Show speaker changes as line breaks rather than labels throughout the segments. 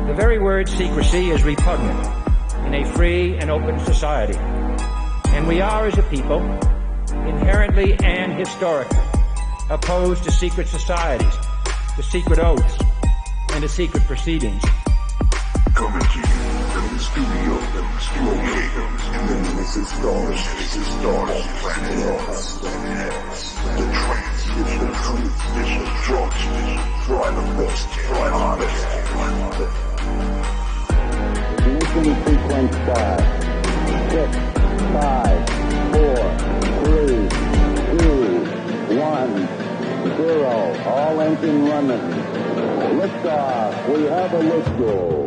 The very word secrecy is repugnant in a free and open society. And we are, as a people, inherently and historically opposed to secret societies, to secret oaths, and to secret proceedings.
Coming to you from the studio, and then this is stars, on planet Earth. The transition, drugs, try the best,
Ignition sequence start. 6, 5, 4, 3, 2, 1, 0. All engine running. Liftoff. We have a lift-off.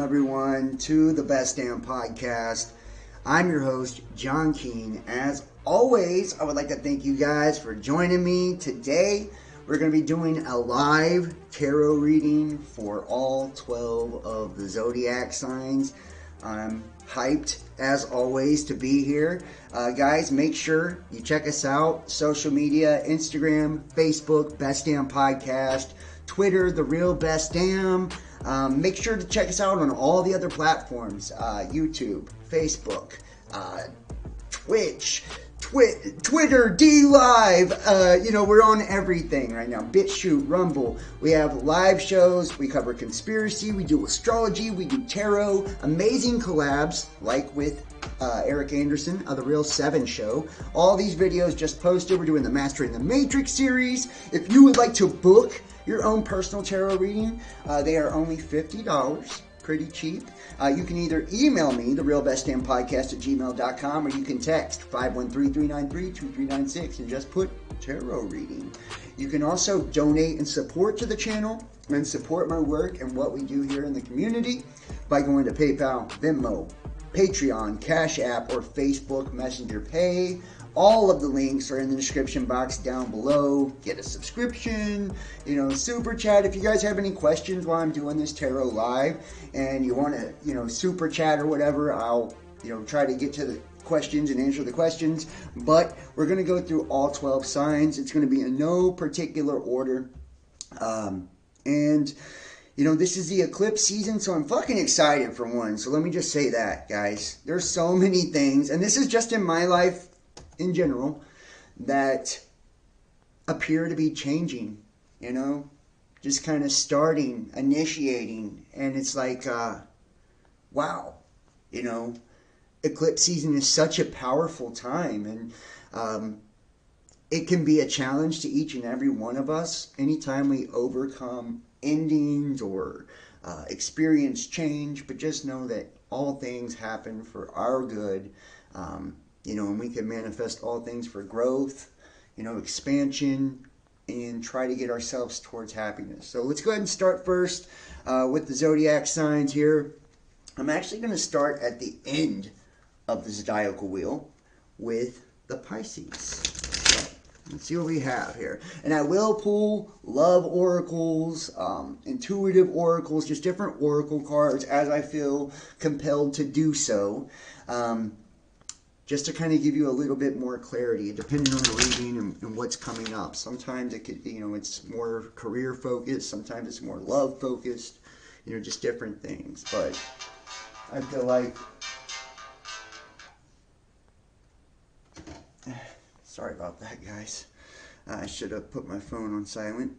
Everyone to the Best Damn Podcast. I'm your host, John Keene. As always, I would like to thank you guys for joining me. Today, we're going to be doing a live tarot reading for all 12 of the zodiac signs. I'm hyped, as always, to be here. Guys, make sure you check us out. Social media, Instagram, Facebook, Best Damn Podcast, Twitter, The Real Best Damn. Make sure to check us out on all the other platforms, YouTube, Facebook, Twitch, Twitter, D-Live, we're on everything right now. BitChute, Rumble. We have live shows. We cover conspiracy. We do astrology. We do tarot. Amazing collabs, like with Eric Anderson of The Real 7 Show. All these videos just posted. We're doing the Mastering the Matrix series. If you would like to book your own personal tarot reading, they are only $50, pretty cheap. You can either email me, therealbestdampodcast@gmail.com, or you can text 513-393-2396 and just put tarot reading. You can also donate and support to the channel and support my work and what we do here in the community by going to PayPal, Venmo, Patreon, Cash App, or Facebook Messenger Pay. All of the links are in the description box down below. Get a subscription, super chat. If you guys have any questions while I'm doing this tarot live and you want to, super chat or whatever, I'll, try to get to the questions and answer the questions. But we're going to go through all 12 signs. It's going to be in no particular order. This is the eclipse season, so I'm fucking excited for one. So let me just say that, guys. There's so many things, and this is just in my life in general, that appear to be changing, just kind of starting, initiating, and it's like, wow, eclipse season is such a powerful time, and it can be a challenge to each and every one of us anytime we overcome endings or experience change, but just know that all things happen for our good. And we can manifest all things for growth, expansion, and try to get ourselves towards happiness. So let's go ahead and start first with the zodiac signs here. I'm actually going to start at the end of the zodiacal wheel with the Pisces. So let's see what we have here. And I will pull love oracles, intuitive oracles, just different oracle cards as I feel compelled to do so. Just to kind of give you a little bit more clarity, depending on the reading and what's coming up. Sometimes it could, it's more career focused. Sometimes it's more love focused. Just different things. But I feel like, sorry about that, guys. I should have put my phone on silent.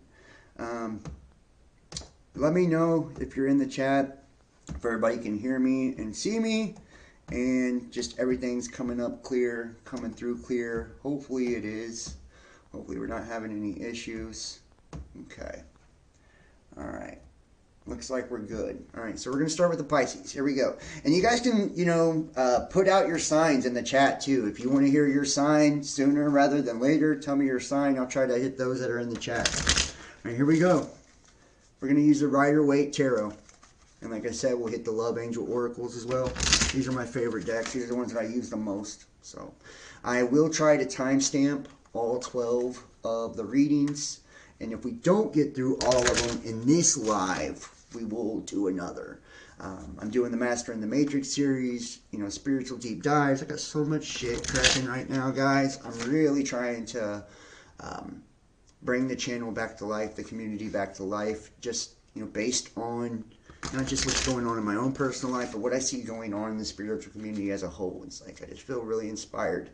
Let me know if you're in the chat, if everybody can hear me and see me. And just everything's coming up clear, coming through clear. Hopefully it is. Hopefully we're not having any issues. Okay. All right. Looks like we're good. All right, so we're going to start with the Pisces. Here we go. And you guys can, put out your signs in the chat too. If you want to hear your sign sooner rather than later, tell me your sign. I'll try to hit those that are in the chat. All right, here we go. We're going to use the Rider-Waite Tarot. And like I said, we'll hit the Love Angel Oracles as well. These are my favorite decks. These are the ones that I use the most. So I will try to timestamp all 12 of the readings. And if we don't get through all of them in this live, we will do another. I'm doing the Master and the Matrix series, you know, spiritual deep dives. I got so much shit cracking right now, guys. I'm really trying to bring the channel back to life, the community back to life, just, you know, based on not just what's going on in my own personal life, but what I see going on in the spiritual community as a whole. It's like I just feel really inspired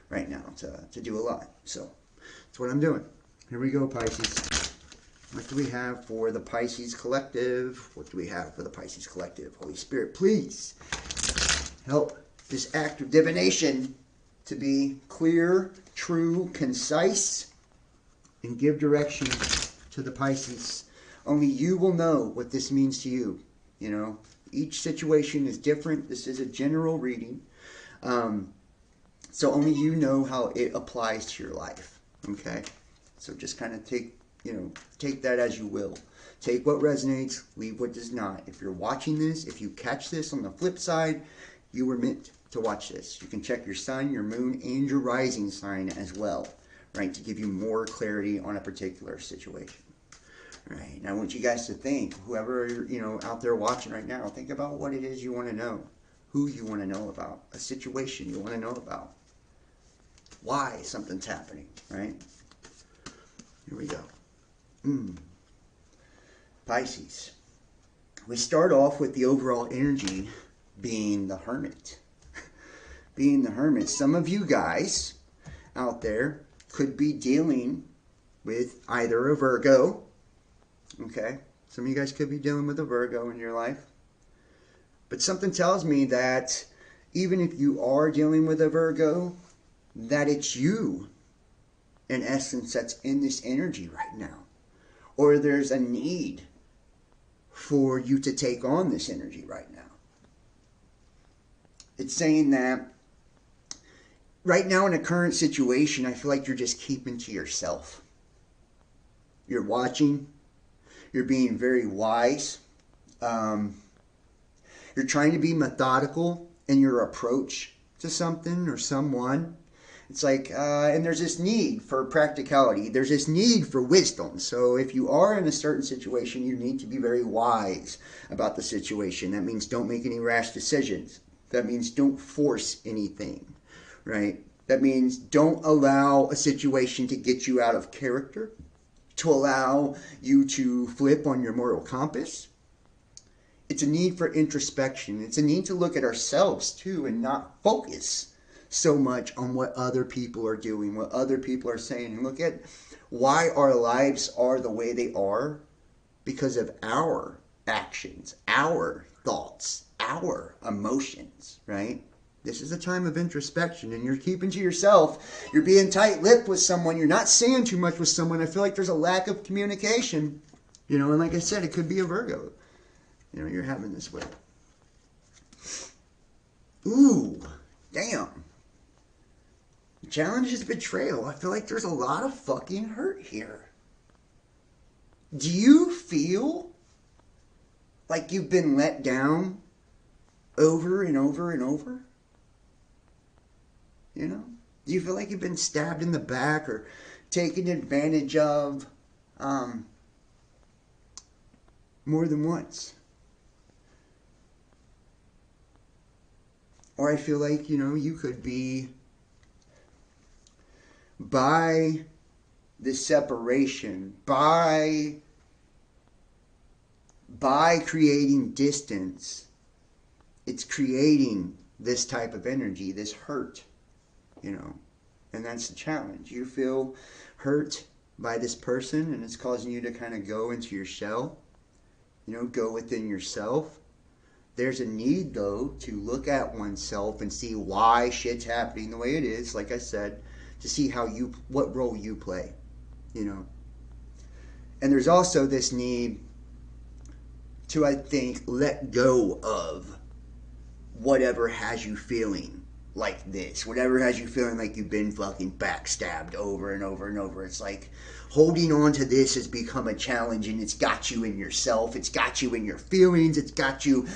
right now to do a lot. So that's what I'm doing. Here we go, Pisces. What do we have for the Pisces Collective? What do we have for the Pisces Collective? Holy Spirit, please help this act of divination to be clear, true, concise, and give direction to the Pisces. Only you will know what this means to you. You know, each situation is different. This is a general reading. So only you know how it applies to your life. Okay? So just kind of take that as you will. Take what resonates, leave what does not. If you're watching this, if you catch this on the flip side, you were meant to watch this. You can check your sun, your moon, and your rising sign as well, right, to give you more clarity on a particular situation. Right, and I want you guys to think, whoever, you know, out there watching right now, think about what it is you want to know, who you want to know about, a situation you want to know about, why something's happening, right? Here we go. Pisces. We start off with the overall energy being the Hermit. Being the Hermit. Some of you guys out there could be dealing with either a Virgo. Okay? Some of you guys could be dealing with a Virgo in your life. But something tells me that even if you are dealing with a Virgo, that it's you, in essence, that's in this energy right now. Or there's a need for you to take on this energy right now. It's saying that right now in a current situation, I feel like you're just keeping to yourself. You're watching. You're being very wise. You're trying to be methodical in your approach to something or someone. It's like, and there's this need for practicality. There's this need for wisdom. So if you are in a certain situation, you need to be very wise about the situation. That means don't make any rash decisions. That means don't force anything, right? That means don't allow a situation to get you out of character, to allow you to flip on your moral compass. It's a need for introspection. It's a need to look at ourselves too and not focus so much on what other people are doing, what other people are saying, and look at why our lives are the way they are because of our actions, our thoughts, our emotions, right? This is a time of introspection, and you're keeping to yourself. You're being tight-lipped with someone. You're not saying too much with someone. I feel like there's a lack of communication, you know, and like I said, it could be a Virgo, you know, you're having this with. Ooh, damn. Challenge is betrayal. I feel like there's a lot of fucking hurt here. Do you feel like you've been let down over and over and over? You know? Do you feel like you've been stabbed in the back or taken advantage of more than once? Or I feel like, you know, you could be, by this separation, by creating distance, it's creating this type of energy, this hurt, you know, and that's the challenge. You feel hurt by this person and it's causing you to kind of go into your shell, you know, go within yourself. There's a need, though, to look at oneself and see why shit's happening the way it is, like I said, to see what role you play, you know. And there's also this need to, I think, let go of whatever has you feeling like this. Whatever has you feeling like you've been fucking backstabbed over and over and over. It's like holding on to this has become a challenge, and it's got you in yourself. It's got you in your feelings. It's got you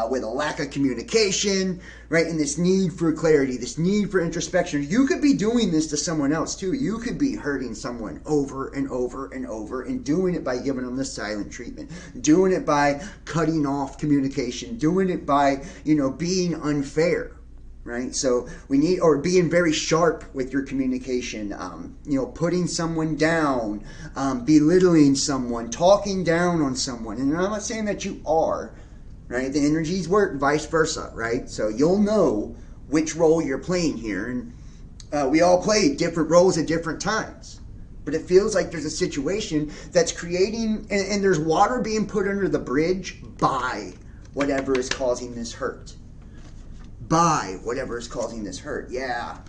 with a lack of communication, right? And this need for clarity, this need for introspection. You could be doing this to someone else too. You could be hurting someone over and over and over and doing it by giving them the silent treatment, doing it by cutting off communication, doing it by, being unfair. Right? So we need, or being very sharp with your communication, putting someone down, belittling someone, talking down on someone. And I'm not saying that you are, right? The energies work vice versa, right? So you'll know which role you're playing here. And we all play different roles at different times. But it feels like there's a situation that's creating, and there's water being put under the bridge by whatever is causing this hurt. By whatever is causing this hurt. Yeah,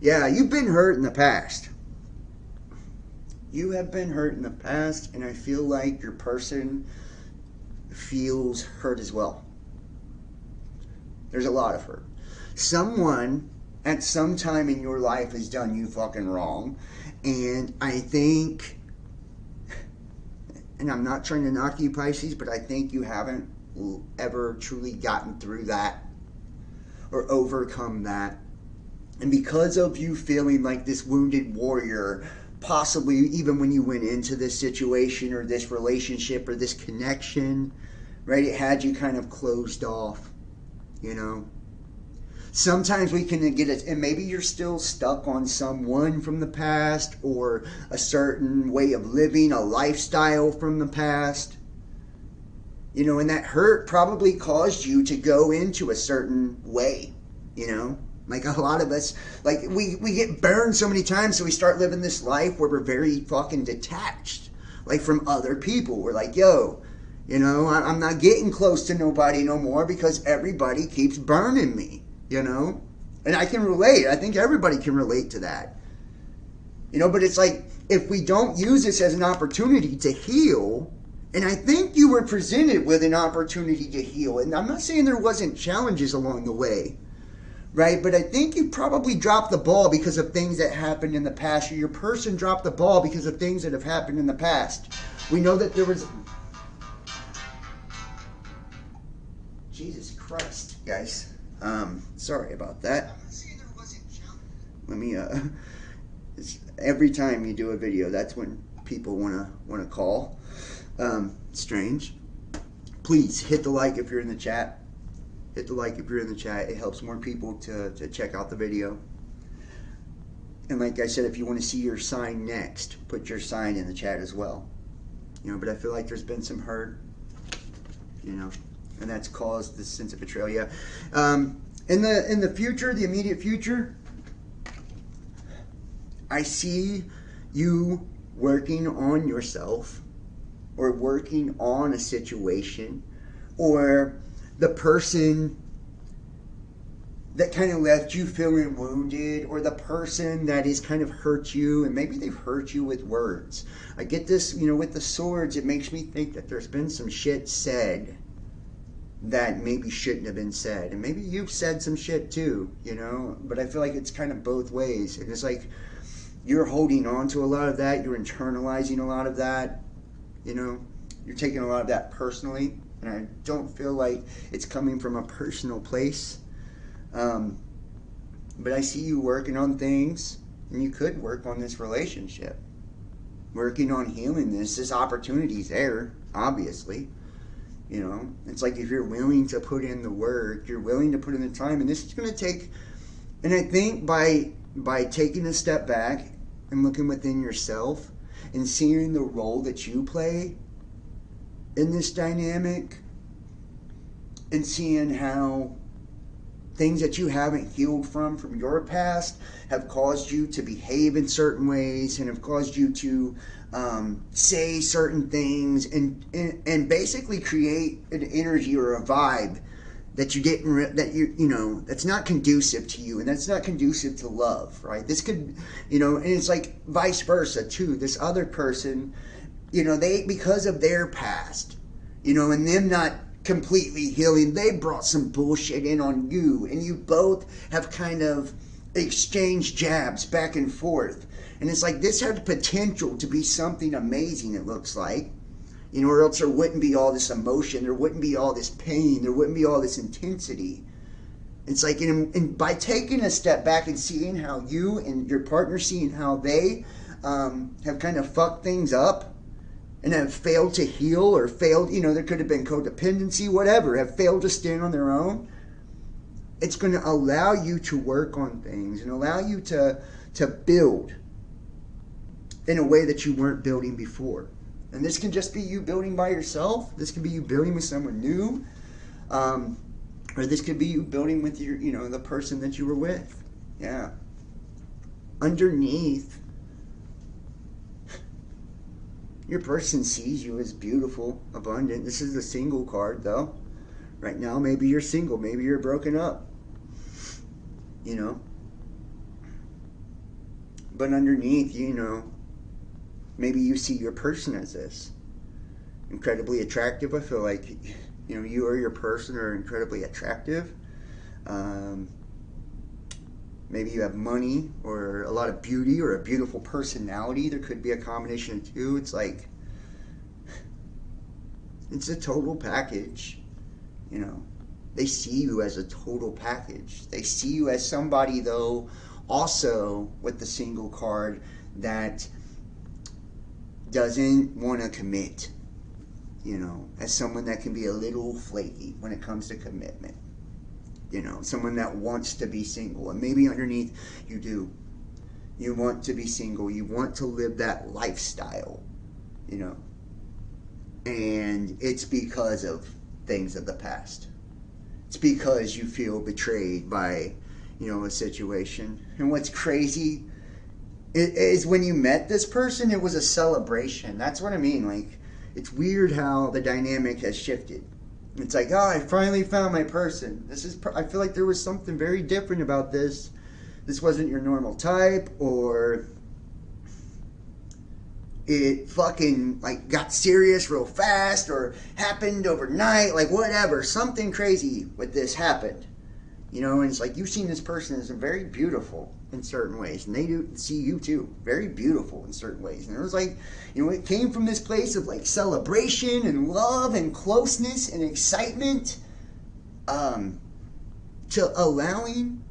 you've been hurt in the past. You have been hurt in the past, and I feel like your person feels hurt as well. There's a lot of hurt. Someone at some time in your life has done you fucking wrong, and I think, and I'm not trying to knock you, Pisces, but I think you haven't ever truly gotten through that or overcome that. And because of you feeling like this wounded warrior, possibly even when you went into this situation or this relationship or this connection, right, it had you kind of closed off, Sometimes we can get it, and maybe you're still stuck on someone from the past or a certain way of living, a lifestyle from the past. And that hurt probably caused you to go into a certain way, Like a lot of us, like we get burned so many times, so we start living this life where we're very fucking detached, like from other people. We're like, yo, I'm not getting close to nobody no more because everybody keeps burning me, And I can relate. I think everybody can relate to that. But it's like, if we don't use this as an opportunity to heal. And I think you were presented with an opportunity to heal. And I'm not saying there wasn't challenges along the way, right? But I think you probably dropped the ball because of things that happened in the past. Or your person dropped the ball because of things that have happened in the past. We know that there was... Jesus Christ, guys. Sorry about that. Let me... every time you do a video, that's when people want to call. Strange. Please hit the like if you're in the chat. Hit the like if you're in the chat. It helps more people to check out the video. And like I said, if you want to see your sign next, put your sign in the chat as well. But I feel like there's been some hurt, and that's caused this sense of betrayal. Yeah. In the future, the immediate future, I see you working on yourself, or working on a situation, or the person that kind of left you feeling wounded, or the person that has kind of hurt you, and maybe they've hurt you with words. I get this, with the swords, it makes me think that there's been some shit said that maybe shouldn't have been said. And maybe you've said some shit too, but I feel like it's kind of both ways. And it's like you're holding on to a lot of that, you're internalizing a lot of that. You're taking a lot of that personally, and I don't feel like it's coming from a personal place. But I see you working on things, and you could work on this relationship, working on healing this. This opportunity's there, obviously. It's like if you're willing to put in the work, you're willing to put in the time, and this is going to take. And I think by taking a step back and looking within yourself, and seeing the role that you play in this dynamic, and seeing how things that you haven't healed from your past have caused you to behave in certain ways, and have caused you to say certain things, and basically create an energy or a vibe that you didn't, that's not conducive to you, and that's not conducive to love, right? This could, and it's like vice versa too. This other person, they, because of their past, and them not completely healing. They brought some bullshit in on you, and you both have kind of exchanged jabs back and forth. And it's like, this had the potential to be something amazing, it looks like. You know, or else there wouldn't be all this emotion, there wouldn't be all this pain, there wouldn't be all this intensity. It's like, and by taking a step back and seeing how you and your partner, seeing how they have kind of fucked things up and have failed to heal, or failed, you know, there could have been codependency, whatever, have failed to stand on their own, it's going to allow you to work on things and allow you to build in a way that you weren't building before. And this can just be you building by yourself. This can be you building with someone new. Or this could be you building with your, you know, the person that you were with. Yeah. Underneath, your person sees you as beautiful, abundant. This is the single card, though. Right now, maybe you're single. Maybe you're broken up. You know. But underneath, you know, maybe you see your person as this. Incredibly attractive. I feel like, you know, you or your person are incredibly attractive. Maybe you have money or a lot of beauty or a beautiful personality. There could be a combination of two. It's like, it's a total package. You know, they see you as a total package. They see you as somebody, though, also with the single card, that doesn't want to commit. You know, as someone that can be a little flaky when it comes to commitment. You know, someone that wants to be single. And maybe underneath you do. You want to be single. You want to live that lifestyle. You know. And it's because of things of the past. It's because you feel betrayed by, you know, a situation. And what's crazy is when you met this person, it was a celebration. That's what I mean. Like, it's weird how the dynamic has shifted. It's like, oh, I finally found my person. I feel like there was something very different about this. This wasn't your normal type, or it fucking, like, got serious real fast, or happened overnight, like, whatever. Something crazy with this happened. You know, and it's like, you've seen this person as very beautiful in certain ways, and they do see you too, very beautiful in certain ways. And it was like, you know, it came from this place of like celebration and love and closeness and excitement, to allowing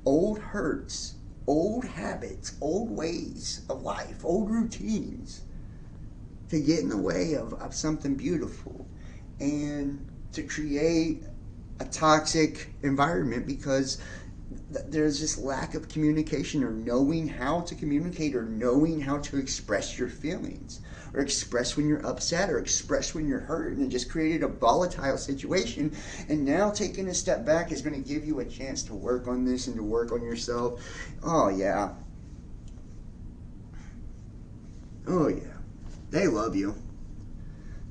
old hurts, old habits, old ways of life, old routines to get in the way of something beautiful, and to create a toxic environment because there's this lack of communication, or knowing how to communicate, or knowing how to express your feelings, or express when you're upset, or express when you're hurt, and it just created a volatile situation. And now taking a step back is going to give you a chance to work on this and to work on yourself. Oh yeah. Oh yeah. They love you.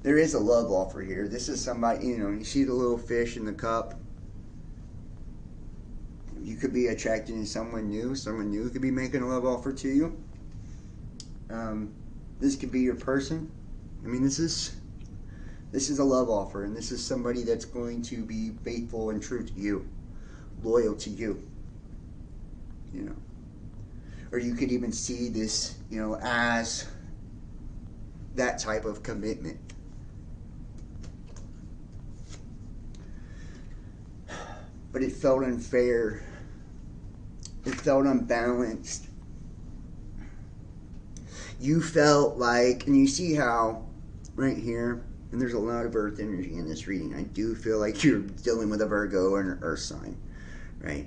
There is a love offer here. This is somebody, you know, you see the little fish in the cup. You could be attracted to someone new. Someone new could be making a love offer to you. This could be your person. I mean, this is a love offer, and this is somebody that's going to be faithful and true to you, loyal to you. You know, or you could even see this, you know, as that type of commitment. But it felt unfair. It felt unbalanced. You felt like, and you see how right here, and there's a lot of earth energy in this reading. I do feel like you're dealing with a Virgo and an earth sign, right?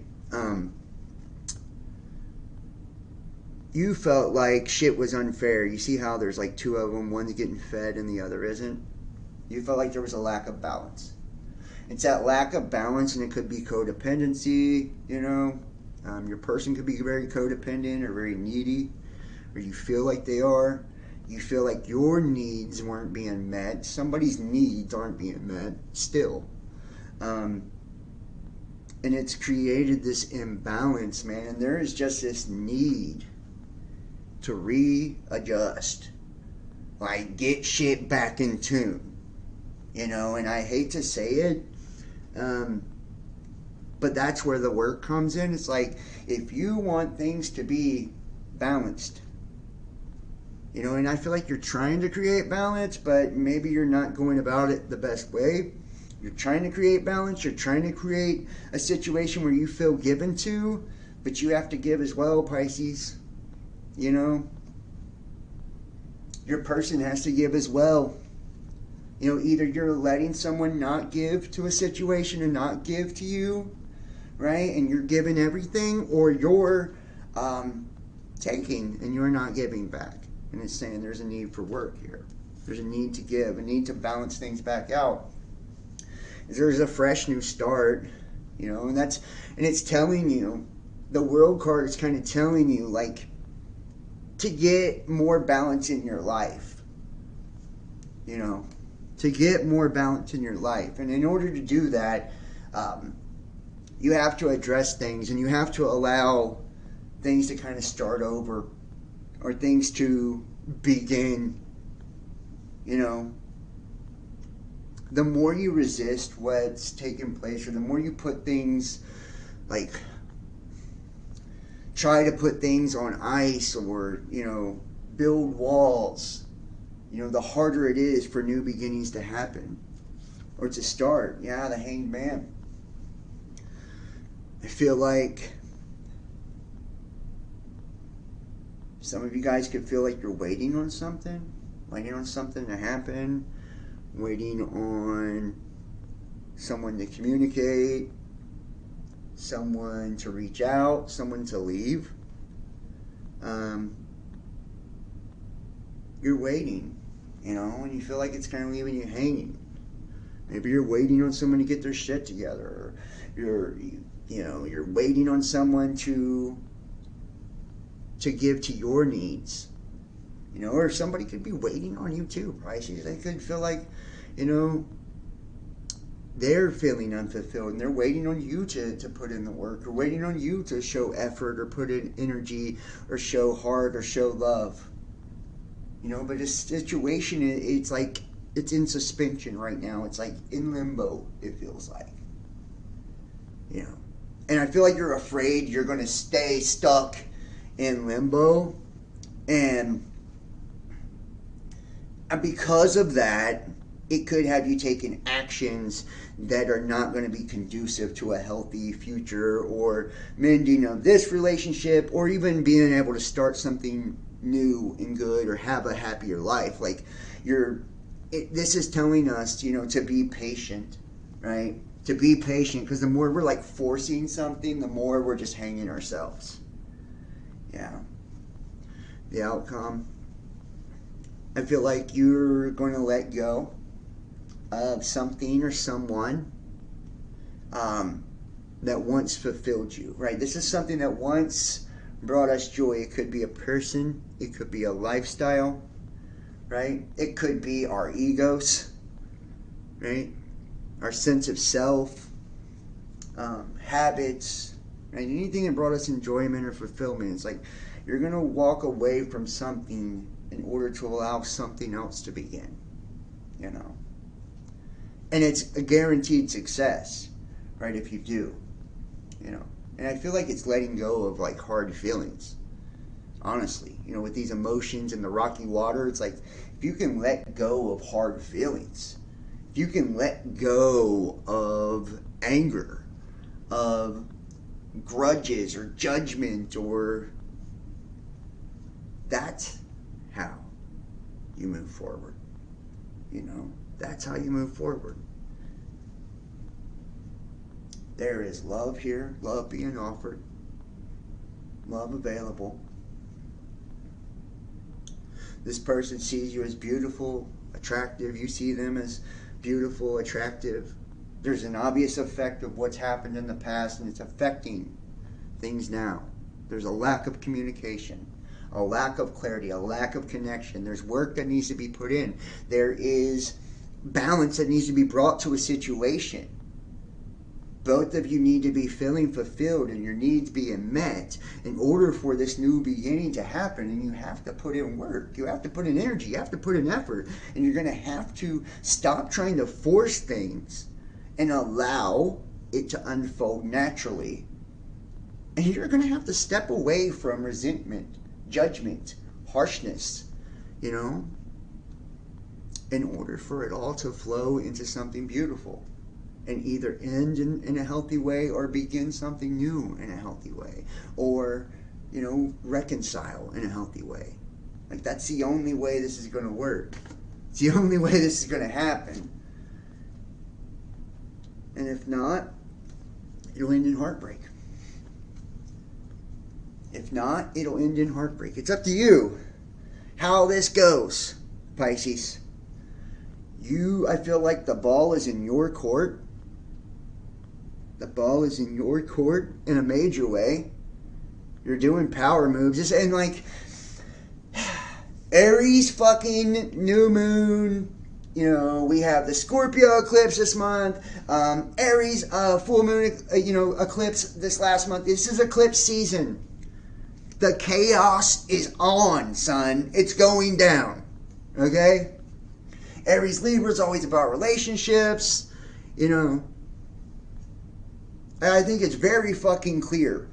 You felt like shit was unfair. You see how there's like two of them, one's getting fed and the other isn't? You felt like there was a lack of balance. It's that lack of balance, and it could be codependency, you know. Your person could be very codependent or very needy, or you feel like they are. You feel like your needs weren't being met. Somebody's needs aren't being met still. And it's created this imbalance, man. And there is just this need to readjust. Like, get shit back in tune. you know, and I hate to say it, but that's where the work comes in. It's like, if you want things to be balanced, you know, and I feel like you're trying to create balance, but maybe you're not going about it the best way. You're trying to create balance. You're trying to create a situation where you feel given to, but you have to give as well, Pisces. You know, your person has to give as well. You know, either you're letting someone not give to a situation and not give to you, right? And you're giving everything, or you're taking and you're not giving back. And it's saying there's a need for work here. There's a need to give, a need to balance things back out. There's a fresh new start, you know, and it's telling you, the world card is kind of telling you, like, to get more balance in your life, you know, to get more balance in your life. And in order to do that, you have to address things, and you have to allow things to kind of start over, or things to begin, you know. The more you resist what's taking place, or the more you put things, like, try to put things on ice, or, you know, build walls, you know, the harder it is for new beginnings to happen, or to start. Yeah, the Hanged Man. I feel like some of you guys could feel like you're waiting on something to happen, waiting on someone to communicate, someone to reach out, someone to leave. You're waiting, you know, and you feel like it's kind of leaving you hanging. Maybe you're waiting on someone to get their shit together, or you're waiting on someone to give to your needs, you know, or somebody could be waiting on you too, Pisces. They could feel like, you know, they're feeling unfulfilled, and they're waiting on you to put in the work, or waiting on you to show effort, or put in energy, or show heart, or show love, you know. But a situation, it's like, it's in suspension right now. It's like in limbo, it feels like, you know. And I feel like you're afraid you're going to stay stuck in limbo, and because of that, it could have you taking actions that are not going to be conducive to a healthy future, or mending of this relationship, or even being able to start something new and good, or have a happier life. Like, this is telling us, you know, to be patient, right? To be patient, because the more we're like forcing something, the more we're just hanging ourselves. Yeah. The outcome, I feel like you're going to let go of something or someone that once fulfilled you, right? This is something that once brought us joy. It could be a person, it could be a lifestyle, right? It could be our egos, right? Our sense of self, habits, right? Anything that brought us enjoyment or fulfillment. It's like you're going to walk away from something in order to allow something else to begin, you know. And it's a guaranteed success, right, if you do, you know. And I feel like it's letting go of, like, hard feelings, honestly. You know, with these emotions and the rocky water, it's like, if you can let go of hard feelings, if you can let go of anger, of grudges or judgment, or that's how you move forward, you know. That's how you move forward. There is love here, love being offered, love available. This person sees you as beautiful, attractive. You see them as beautiful, attractive. There's an obvious effect of what's happened in the past, and it's affecting things now. There's a lack of communication, a lack of clarity, a lack of connection. There's work that needs to be put in. There is balance that needs to be brought to a situation. Both of you need to be feeling fulfilled and your needs being met in order for this new beginning to happen. And you have to put in work. You have to put in energy. You have to put in effort. And you're going to have to stop trying to force things and allow it to unfold naturally. And you're going to have to step away from resentment, judgment, harshness, you know, in order for it all to flow into something beautiful. And either end in a healthy way or begin something new in a healthy way. Or, you know, reconcile in a healthy way. Like, that's the only way this is going to work. It's the only way this is going to happen. And if not, it'll end in heartbreak. If not, it'll end in heartbreak. It's up to you how this goes, Pisces. I feel like the ball is in your court. The ball is in your court in a major way. You're doing power moves. And like, Aries fucking new moon. You know, we have the Scorpio eclipse this month. Aries full moon, eclipse this last month. This is eclipse season. The chaos is on, son. It's going down. Okay? Aries Libra is always about relationships. You know. I think it's very fucking clear.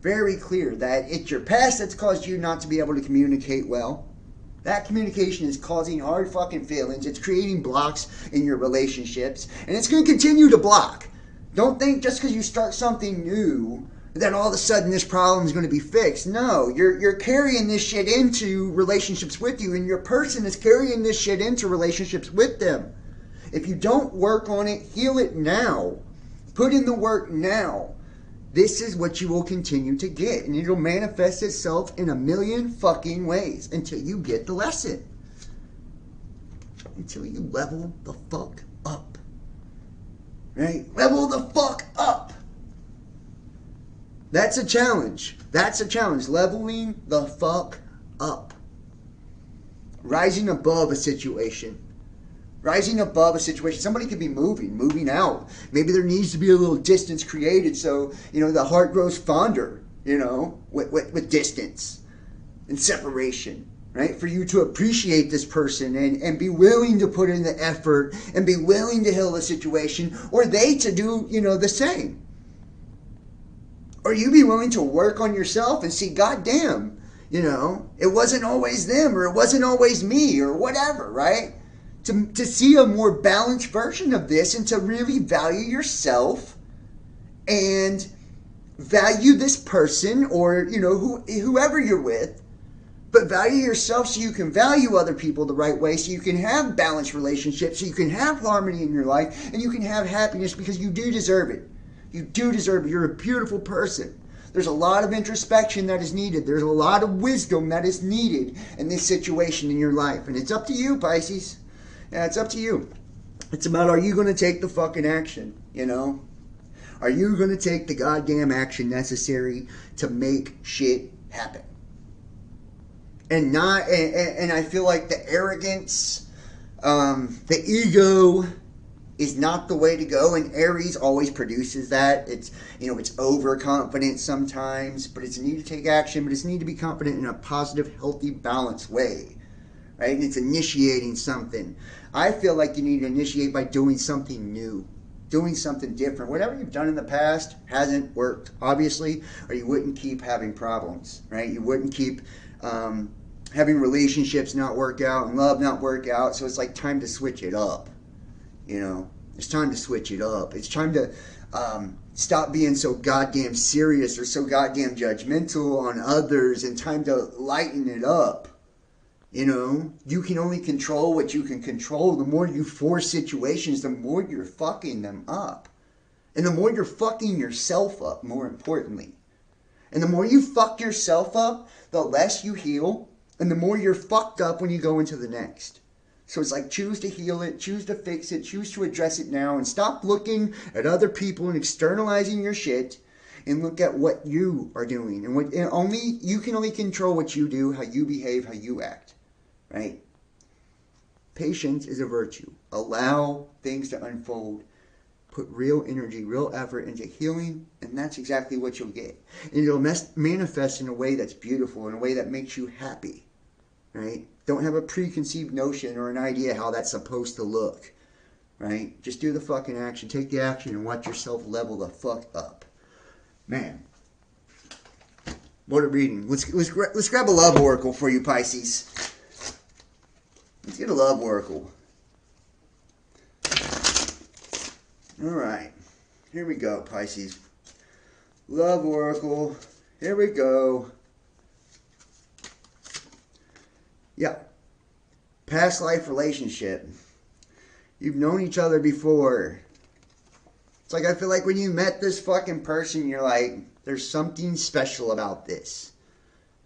Very clear that it's your past that's caused you not to be able to communicate well. That communication is causing hard fucking feelings. It's creating blocks in your relationships. And it's going to continue to block. Don't think just because you start something new that all of a sudden this problem is going to be fixed. No, you're carrying this shit into relationships with you. And your person is carrying this shit into relationships with them. If you don't work on it, heal it now. Put in the work now. This is what you will continue to get. And it'll manifest itself in a million fucking ways until you get the lesson. Until you level the fuck up. Right? Level the fuck up. That's a challenge. That's a challenge. Leveling the fuck up. Rising above a situation. Rising above a situation. Somebody could be moving out. Maybe there needs to be a little distance created so, you know, the heart grows fonder, you know, with distance and separation, right? For you to appreciate this person and be willing to put in the effort and be willing to heal the situation, or they to do, you know, the same. Or you be willing to work on yourself and see, goddamn, you know, it wasn't always them or it wasn't always me or whatever, right? To see a more balanced version of this and to really value yourself and value this person or, you know, whoever you're with, but value yourself so you can value other people the right way, so you can have balanced relationships, so you can have harmony in your life and you can have happiness because you do deserve it. You do deserve it. You're a beautiful person. There's a lot of introspection that is needed. There's a lot of wisdom that is needed in this situation in your life. And it's up to you, Pisces. Yeah, it's up to you. It's about, are you going to take the fucking action, you know? Are you going to take the goddamn action necessary to make shit happen? And I feel like the arrogance, the ego is not the way to go. And Aries always produces that. It's, you know, it's overconfident sometimes, but it's a need to take action, but it's a need to be confident in a positive, healthy, balanced way. Right? And it's initiating something. I feel like you need to initiate by doing something new, doing something different. Whatever you've done in the past hasn't worked, obviously, or you wouldn't keep having problems, right? You wouldn't keep having relationships not work out and love not work out. So it's like time to switch it up, you know? It's time to switch it up. It's time to stop being so goddamn serious or so goddamn judgmental on others and time to lighten it up. You know, you can only control what you can control. The more you force situations, the more you're fucking them up. And the more you're fucking yourself up, more importantly. And the more you fuck yourself up, the less you heal. And the more you're fucked up when you go into the next. So it's like, choose to heal it, choose to fix it, choose to address it now. And stop looking at other people and externalizing your shit. And look at what you are doing. And you can only control what you do, how you behave, how you act. Right? Patience is a virtue. Allow things to unfold Put real energy, real effort into healing, and that's exactly what you'll get. And it'll manifest in a way that's beautiful, in a way that makes you happy, right? Don't have a preconceived notion or an idea how that's supposed to look, right? Just do the fucking action. Take the action and watch yourself level the fuck up. Man. What a reading. Let's grab a love oracle for you, Pisces. Let's get a love oracle. Alright. Here we go, Pisces. Love oracle. Here we go. Yeah. Past life relationship. You've known each other before. It's like, I feel like when you met this fucking person, you're like, there's something special about this.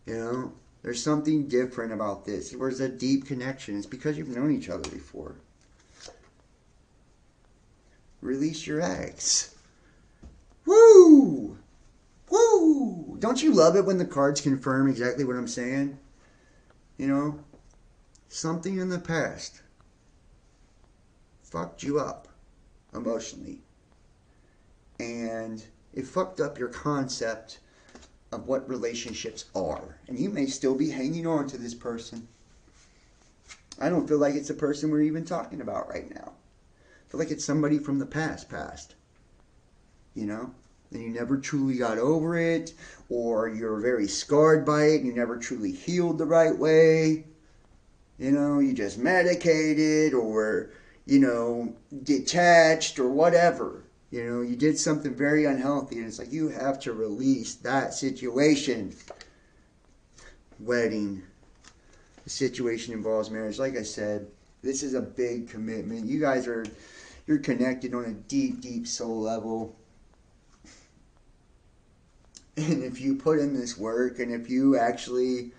You know? There's something different about this. There's a deep connection. It's because you've known each other before. Release your eggs. Woo! Woo! Don't you love it when the cards confirm exactly what I'm saying? You know? Something in the past fucked you up emotionally. And it fucked up your concept of what relationships are. And you may still be hanging on to this person. I don't feel like it's a person we're even talking about right now. I feel like it's somebody from the past. You know? And you never truly got over it, or you're very scarred by it, and you never truly healed the right way. You know, you just medicated, or, you know, detached, or whatever. You know, you did something very unhealthy, and it's like you have to release that situation. Wedding. The situation involves marriage. Like I said, this is a big commitment. You guys you're connected on a deep, deep soul level. And if you put in this work, and if you actually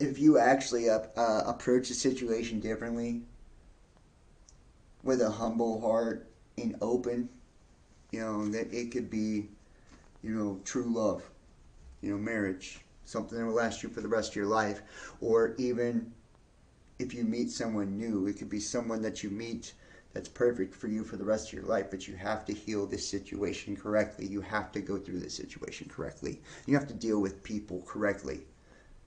approach the situation differently, with a humble heart and open, you know, that it could be, you know, true love, you know, marriage, something that will last you for the rest of your life. Or even if you meet someone new, it could be someone that you meet that's perfect for you for the rest of your life, but you have to heal this situation correctly. You have to go through this situation correctly. You have to deal with people correctly,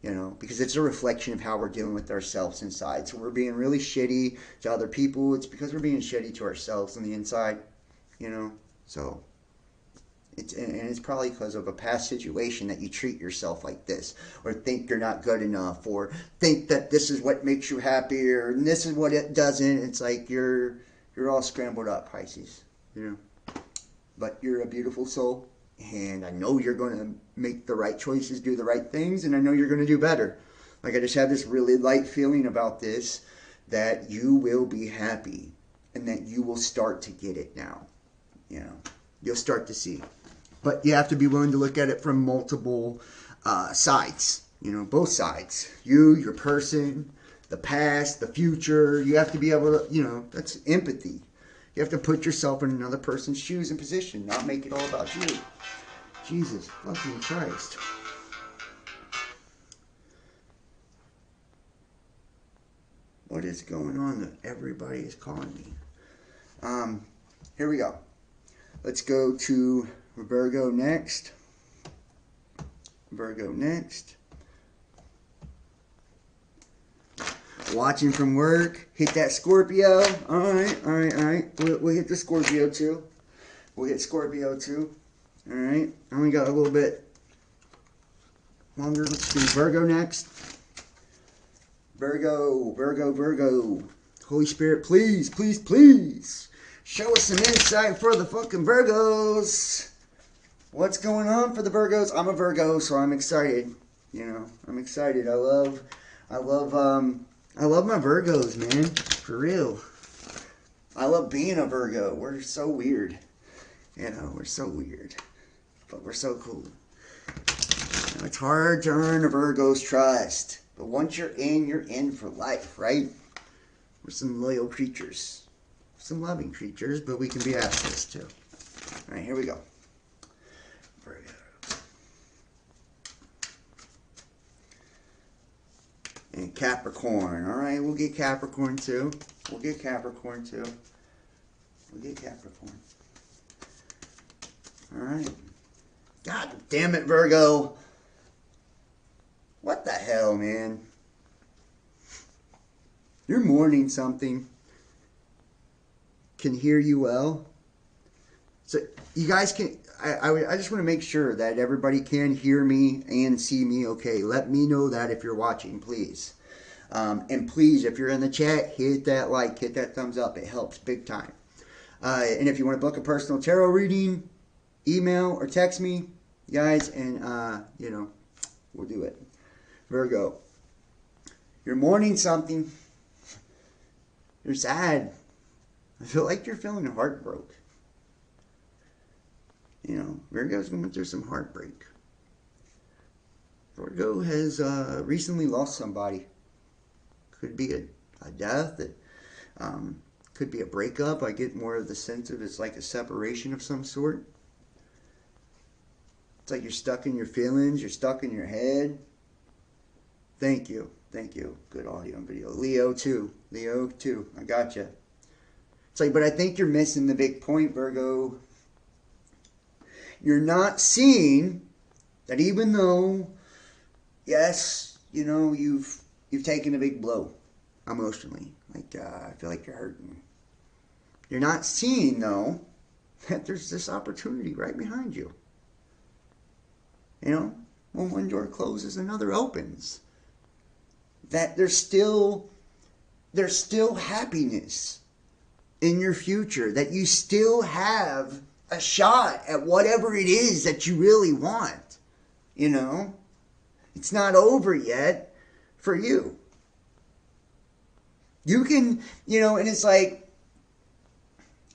you know, because it's a reflection of how we're dealing with ourselves inside. So we're being really shitty to other people. It's because we're being shitty to ourselves on the inside, you know. So it's probably because of a past situation that you treat yourself like this, or think you're not good enough, or think that this is what makes you happy, or this is what it doesn't. It's like you're all scrambled up, Pisces, you know. But you're a beautiful soul, and I know you're going to make the right choices, do the right things, and I know you're going to do better. Like, I just have this really light feeling about this, that you will be happy, and that you will start to get it now. You know, you'll start to see. But you have to be willing to look at it from multiple sides. You know, both sides. You, your person, the past, the future. You have to be able to, you know, that's empathy. You have to put yourself in another person's shoes and position, not make it all about you. Jesus fucking Christ. What is going on that everybody is calling me? Here we go. Let's go to Virgo next. Virgo next. Watching from work. Hit that Scorpio. Alright. We'll hit the Scorpio too. We'll hit Scorpio too. Alright. I only got a little bit longer. Let's do Virgo next. Virgo. Holy Spirit, please, please, please. Show us some insight for the fucking Virgos. What's going on for the Virgos? I'm a Virgo, so I'm excited. You know, I'm excited. I love my Virgos, man. For real. I love being a Virgo. We're so weird. You know, we're so weird. But we're so cool. You know, it's hard to earn a Virgo's trust. But once you're in for life, right? We're some loyal creatures. Some loving creatures, but we can be assholes too. Alright, here we go. Virgo. And Capricorn. Alright, we'll get Capricorn too. We'll get Capricorn. Alright. God damn it, Virgo. What the hell, man? You're mourning something. Can hear you well. So you guys can... I just want to make sure that everybody can hear me and see me okay. Let me know that if you're watching, please. And please, if you're in the chat, hit that like, hit that thumbs up. It helps big time. And if you want to book a personal tarot reading, email or text me, guys, and, you know, we'll do it. Virgo, you're mourning something. You're sad. I feel like you're feeling heartbroken. You know, Virgo's going through some heartbreak. Virgo has recently lost somebody. Could be a death. It could be a breakup. I get more of the sense of it's like a separation of some sort. It's like you're stuck in your feelings. You're stuck in your head. Thank you. Thank you. Good audio and video. Leo too. Leo too. I gotcha. It's like, but I think you're missing the big point, Virgo. You're not seeing that even though, yes, you know, you've taken a big blow emotionally. Like, I feel like you're hurting. You're not seeing, though, that there's this opportunity right behind you. You know, when one door closes, another opens. That there's still happiness in your future. That you still have a shot at whatever it is that you really want. You know? It's not over yet for you. You can, you know, and it's like,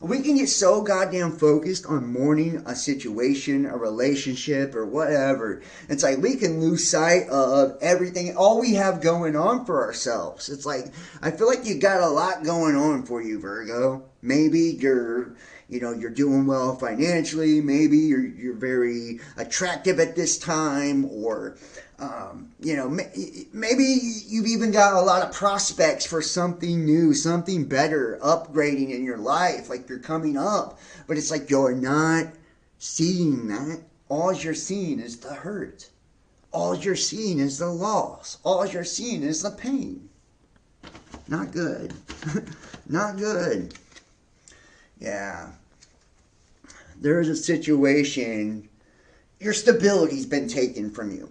we can get so goddamn focused on mourning a situation, a relationship, or whatever. It's like we can lose sight of everything, all we have going on for ourselves. It's like, I feel like you got a lot going on for you, Virgo. Maybe you're doing well financially. Maybe you're very attractive at this time, or maybe you've even got a lot of prospects for something new, something better, upgrading in your life, like you're coming up. But it's like you're not seeing that. All you're seeing is the hurt. All you're seeing is the loss. All you're seeing is the pain. Not good. Not good. Yeah. There is a situation. Your stability's been taken from you.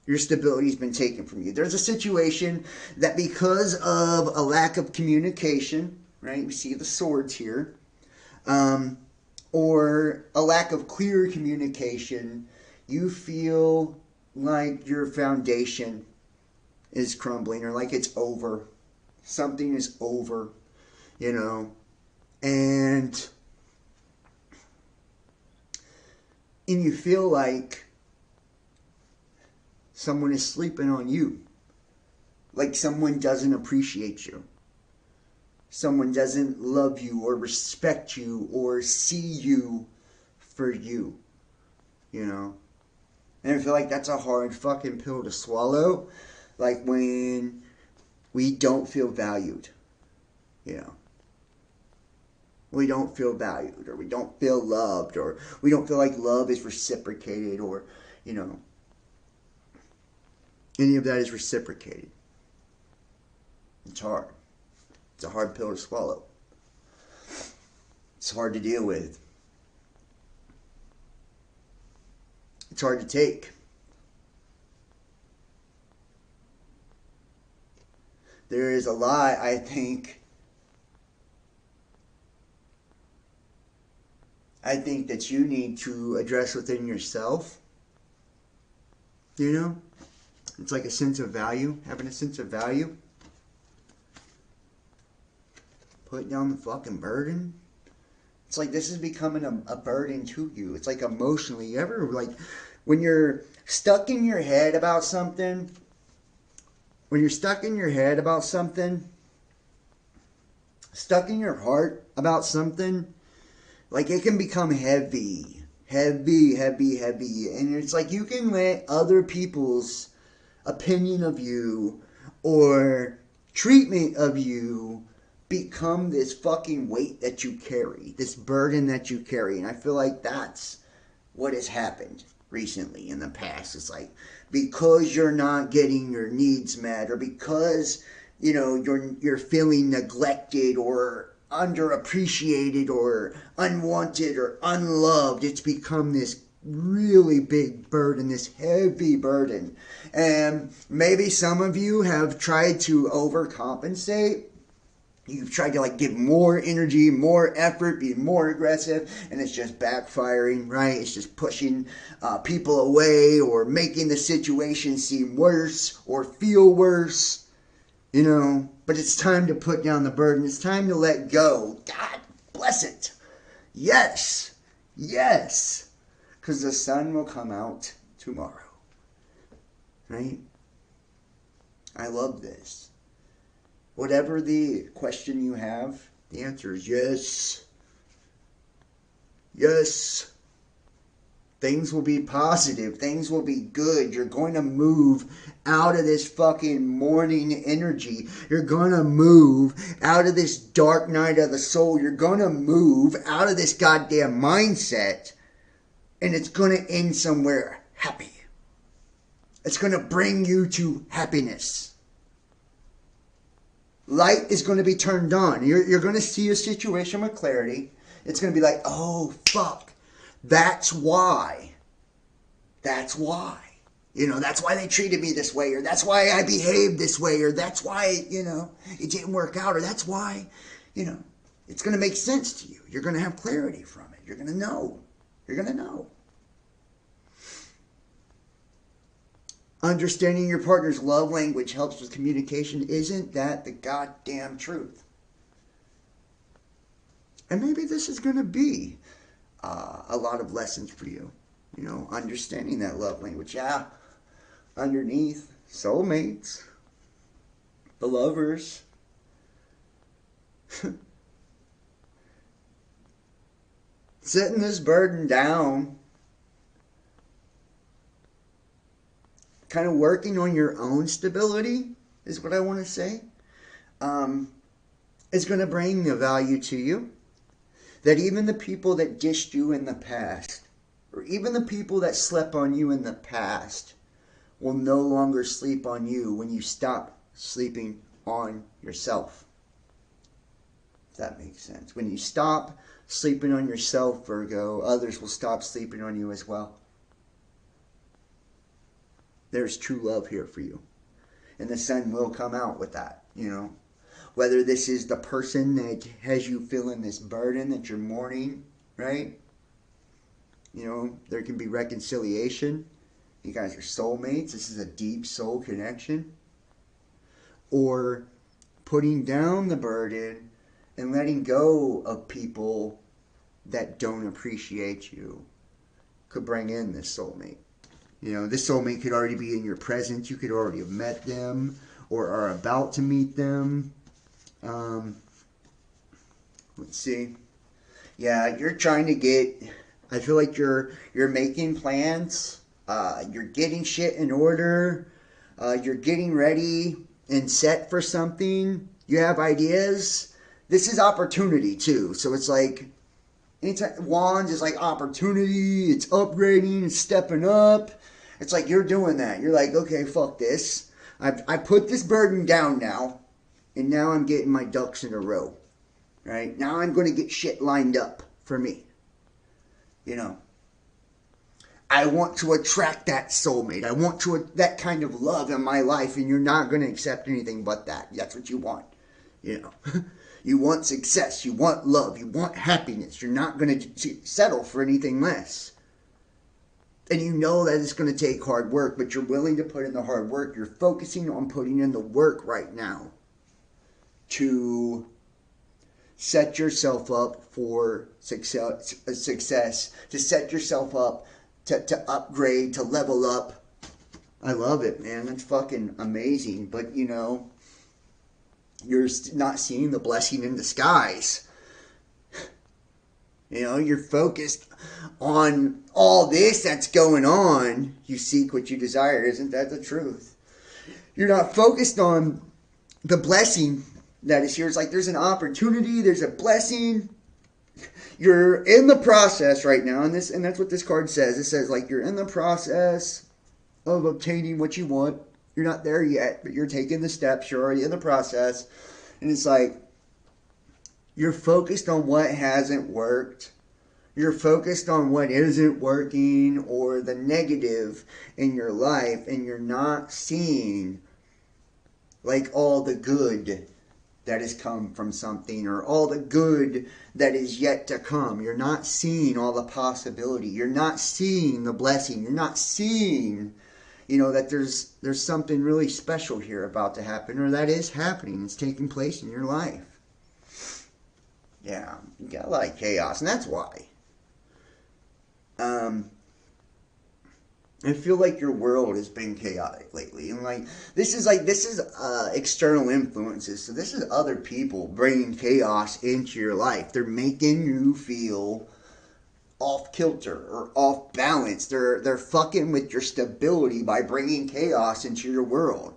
Your stability's been taken from you. There's a situation that because of a lack of communication, right? We see the swords here. Or a lack of clear communication, you feel like your foundation is crumbling, or like it's over. Something is over, you know. And you feel like someone is sleeping on you. Like someone doesn't appreciate you. Someone doesn't love you or respect you or see you for you. You know? And I feel like that's a hard fucking pill to swallow. Like when we don't feel valued. You know? We don't feel valued, or we don't feel loved, or we don't feel like love is reciprocated, or, you know, any of that is reciprocated. It's hard. It's a hard pill to swallow. It's hard to deal with. It's hard to take. There is a lot, I think that you need to address within yourself. You know? It's like a sense of value. Having a sense of value. Put down the fucking burden. It's like this is becoming a burden to you. It's like emotionally. You ever, like, when you're stuck in your head about something, stuck in your heart about something, like it can become heavy. And it's like you can let other people's opinion of you or treatment of you become this fucking weight that you carry, this burden that you carry. And I feel like that's what has happened recently in the past. It's like, because you're not getting your needs met, or because, you know, you're feeling neglected or underappreciated or unwanted or unloved, it's become this really big burden, this heavy burden. And maybe some of you have tried to overcompensate. You've tried to like give more energy, more effort, be more aggressive, and it's just backfiring, right? It's just pushing people away or making the situation seem worse or feel worse, you know. But it's time to put down the burden. It's time to let go. God bless it. Yes. Yes. Because the sun will come out tomorrow. Right? I love this. Whatever the question you have, the answer is yes. Yes. Things will be positive. Things will be good. You're going to move out of this fucking morning energy. You're going to move out of this dark night of the soul. You're going to move out of this goddamn mindset. And it's going to end somewhere happy. It's going to bring you to happiness. Light is going to be turned on. You're going to see a situation with clarity. It's going to be like, oh, fuck. That's why. That's why. You know, that's why they treated me this way. Or that's why I behaved this way. Or that's why, you know, it didn't work out. Or that's why, you know, it's going to make sense to you. You're going to have clarity from it. You're going to know. You're going to know. Understanding your partner's love language helps with communication. Isn't that the goddamn truth? And maybe this is going to be a lot of lessons for you. You know, understanding that love language. Yeah, underneath, soulmates, the lovers. Setting this burden down. Kind of working on your own stability is what I want to say. Is going to bring the value to you that even the people that dished you in the past, or even the people that slept on you in the past, will no longer sleep on you when you stop sleeping on yourself. If that makes sense. When you stop sleeping on yourself, Virgo, others will stop sleeping on you as well. There's true love here for you. And the sun will come out with that, you know. Whether this is the person that has you feeling this burden that you're mourning, right? You know, there can be reconciliation. You guys are soulmates. This is a deep soul connection. Or putting down the burden and letting go of people that don't appreciate you could bring in this soulmate. You know, this soulmate could already be in your presence. You could already have met them or are about to meet them. Let's see. Yeah, you're trying to get, I feel like you're making plans. You're getting shit in order. You're getting ready and set for something. You have ideas. This is opportunity too. So it's like, anytime Wands is like opportunity. It's upgrading. It's stepping up. It's like you're doing that. You're like, okay, fuck this. I put this burden down now. And now I'm getting my ducks in a row. Right? Now I'm going to get shit lined up for me. You know. I want to attract that soulmate. I want that kind of love in my life. And you're not going to accept anything but that. That's what you want. You know. You want success. You want love. You want happiness. You're not going to settle for anything less. And you know that it's going to take hard work, but you're willing to put in the hard work. You're focusing on putting in the work right now to set yourself up for success, to set yourself up to upgrade, to level up. I love it, man. That's fucking amazing. But, you know, you're not seeing the blessing in disguise. You know, you're focused on all this that's going on. You seek what you desire. Isn't that the truth? You're not focused on the blessing that is here. It's like there's an opportunity, there's a blessing. You're in the process right now, and that's what this card says. It says like you're in the process of obtaining what you want. You're not there yet, but you're taking the steps. You're already in the process. And it's like you're focused on what hasn't worked. You're focused on what isn't working or the negative in your life, and you're not seeing like all the good that has come from something or all the good that is yet to come. You're not seeing all the possibility. You're not seeing the blessing. You're not seeing, that there's something really special here about to happen, or that is happening. It's taking place in your life. Yeah, you got a lot of chaos, and that's why. I feel like your world has been chaotic lately, and this is external influences. So this is other people bringing chaos into your life. They're making you feel off kilter or off balance. They're fucking with your stability by bringing chaos into your world.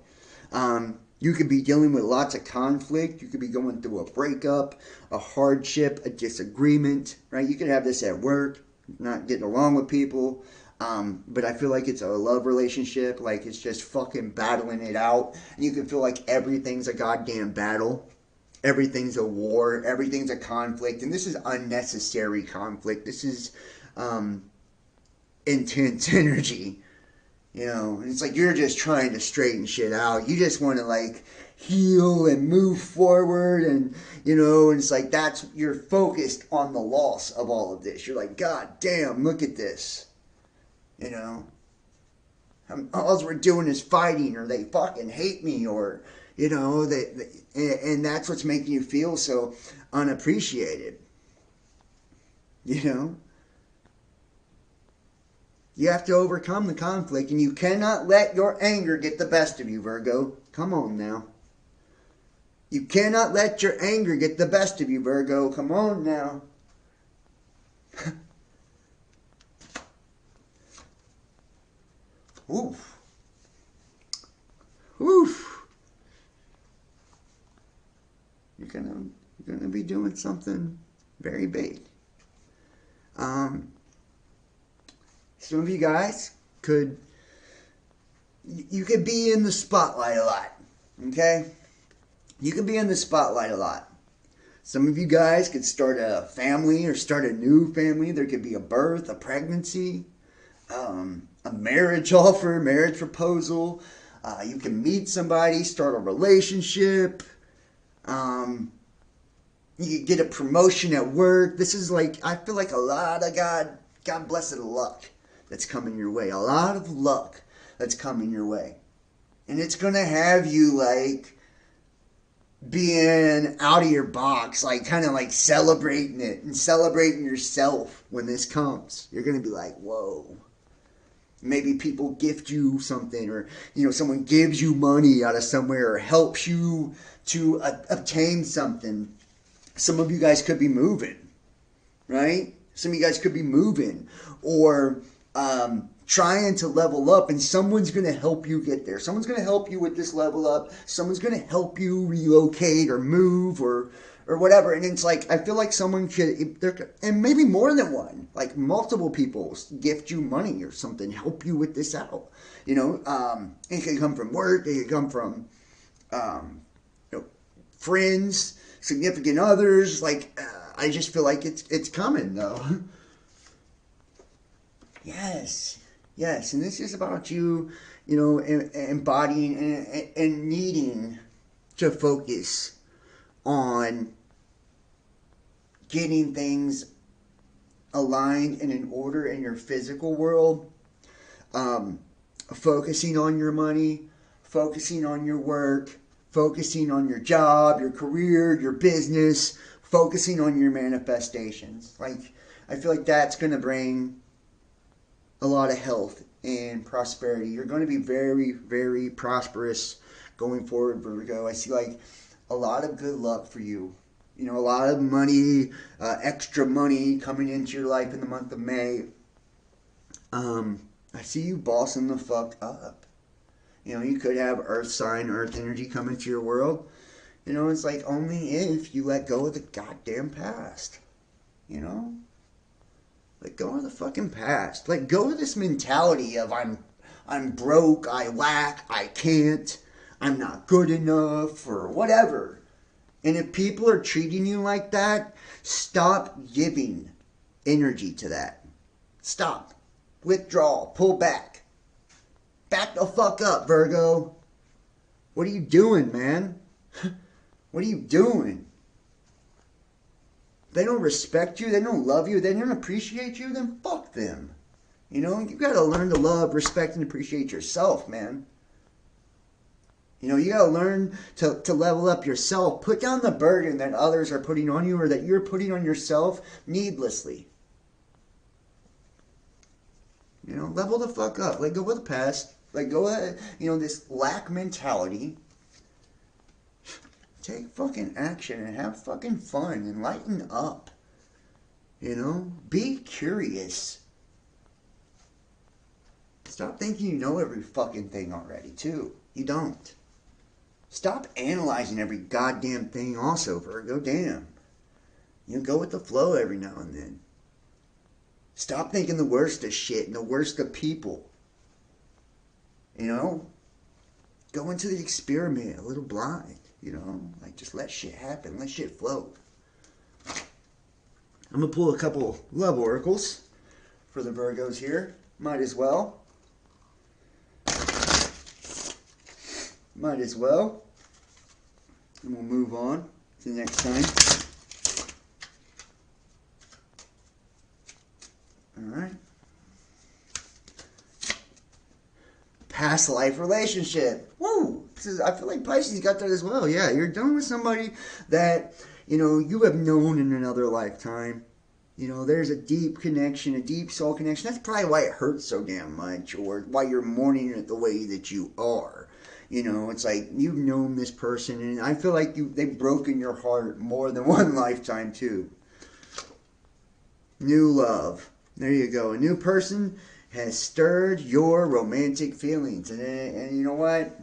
You could be dealing with lots of conflict. You could be going through a breakup, a hardship, a disagreement. Right? You could have this at work, not getting along with people. But I feel like it's a love relationship, like it's just fucking battling it out. And you can feel like everything's a goddamn battle. Everything's a war. Everything's a conflict. And this is unnecessary conflict. This is intense energy. And it's like you're just trying to straighten shit out. You just want to heal and move forward, and and it's like you're focused on the loss of all of this. You're like, God damn, look at this. All we're doing is fighting, or they fucking hate me, or, and that's what's making you feel so unappreciated. You have to overcome the conflict, and you cannot let your anger get the best of you, Virgo. Come on now. You cannot let your anger get the best of you, Virgo. Come on now. Oof. Oof. You're gonna be doing something very big. Some of you guys could be in the spotlight a lot. Okay? You could be in the spotlight a lot. Some of you guys could start a family or start a new family. There could be a birth, a pregnancy, a marriage offer, marriage proposal. You can meet somebody, start a relationship. You could get a promotion at work. This is I feel like a lot of God blessed luck that's coming your way. A lot of luck that's coming your way. And it's going to have you being out of your box, kind of celebrating it and celebrating yourself when this comes. You're going to be like, whoa. Maybe people gift you something, or someone gives you money out of somewhere, or helps you to obtain something. Some of you guys could be moving, right? Some of you guys could be moving, or trying to level up, and someone's going to help you get there. Someone's going to help you with this level up. Someone's going to help you relocate or move or whatever. And it's I feel like someone could, and maybe more than one, multiple people gift you money or something, help you with this out. It could come from work. It could come from, friends, significant others. I just feel like it's coming though. Yes. And this is about you, embodying and needing to focus on getting things aligned and in order in your physical world, focusing on your money, focusing on your work, focusing on your job, your career, your business, focusing on your manifestations. I feel like that's going to bring a lot of health and prosperity. You're going to be very, very prosperous going forward, Virgo. I see a lot of good luck for you. A lot of money, extra money coming into your life in the month of May. I see you bossing the fuck up. You could have earth sign, earth energy come into your world. You know, it's like only if you let go of the goddamn past. You know? Let go of the fucking past. Let go of this mentality of I'm broke, I lack, I can't, I'm not good enough, or whatever. And if people are treating you like that, stop giving energy to that. Stop. Withdraw. Pull back. Back the fuck up, Virgo. What are you doing, man? What are you doing? If they don't respect you, they don't love you, they don't appreciate you, then fuck them. You know, you gotta learn to love, respect, and appreciate yourself, man. You know, you gotta learn to level up yourself. Put down the burden that others are putting on you or that you're putting on yourself needlessly. You know, level the fuck up. Let go of the past. Let go of, you know, this lack mentality. Take fucking action and have fucking fun and lighten up. You know, be curious. Stop thinking you know every fucking thing already, too. You don't. Stop analyzing every goddamn thing also, Virgo. Damn. You go with the flow every now and then. Stop thinking the worst of shit and the worst of people. You know? Go into the experiment a little blind. You know? Like, just let shit happen. Let shit flow. I'm going to pull a couple love oracles for the Virgos here. Might as well. Might as well. And we'll move on to the next time. Alright. Past life relationship. Woo! I feel like Pisces got that as well. Yeah, you're done with somebody that, you know, you have known in another lifetime. You know, there's a deep connection, a deep soul connection. That's probably why it hurts so damn much, or why you're mourning it the way that you are. You know, it's like you've known this person, and I feel like they've broken your heart more than one lifetime, too. New love. There you go. A new person has stirred your romantic feelings. And you know what?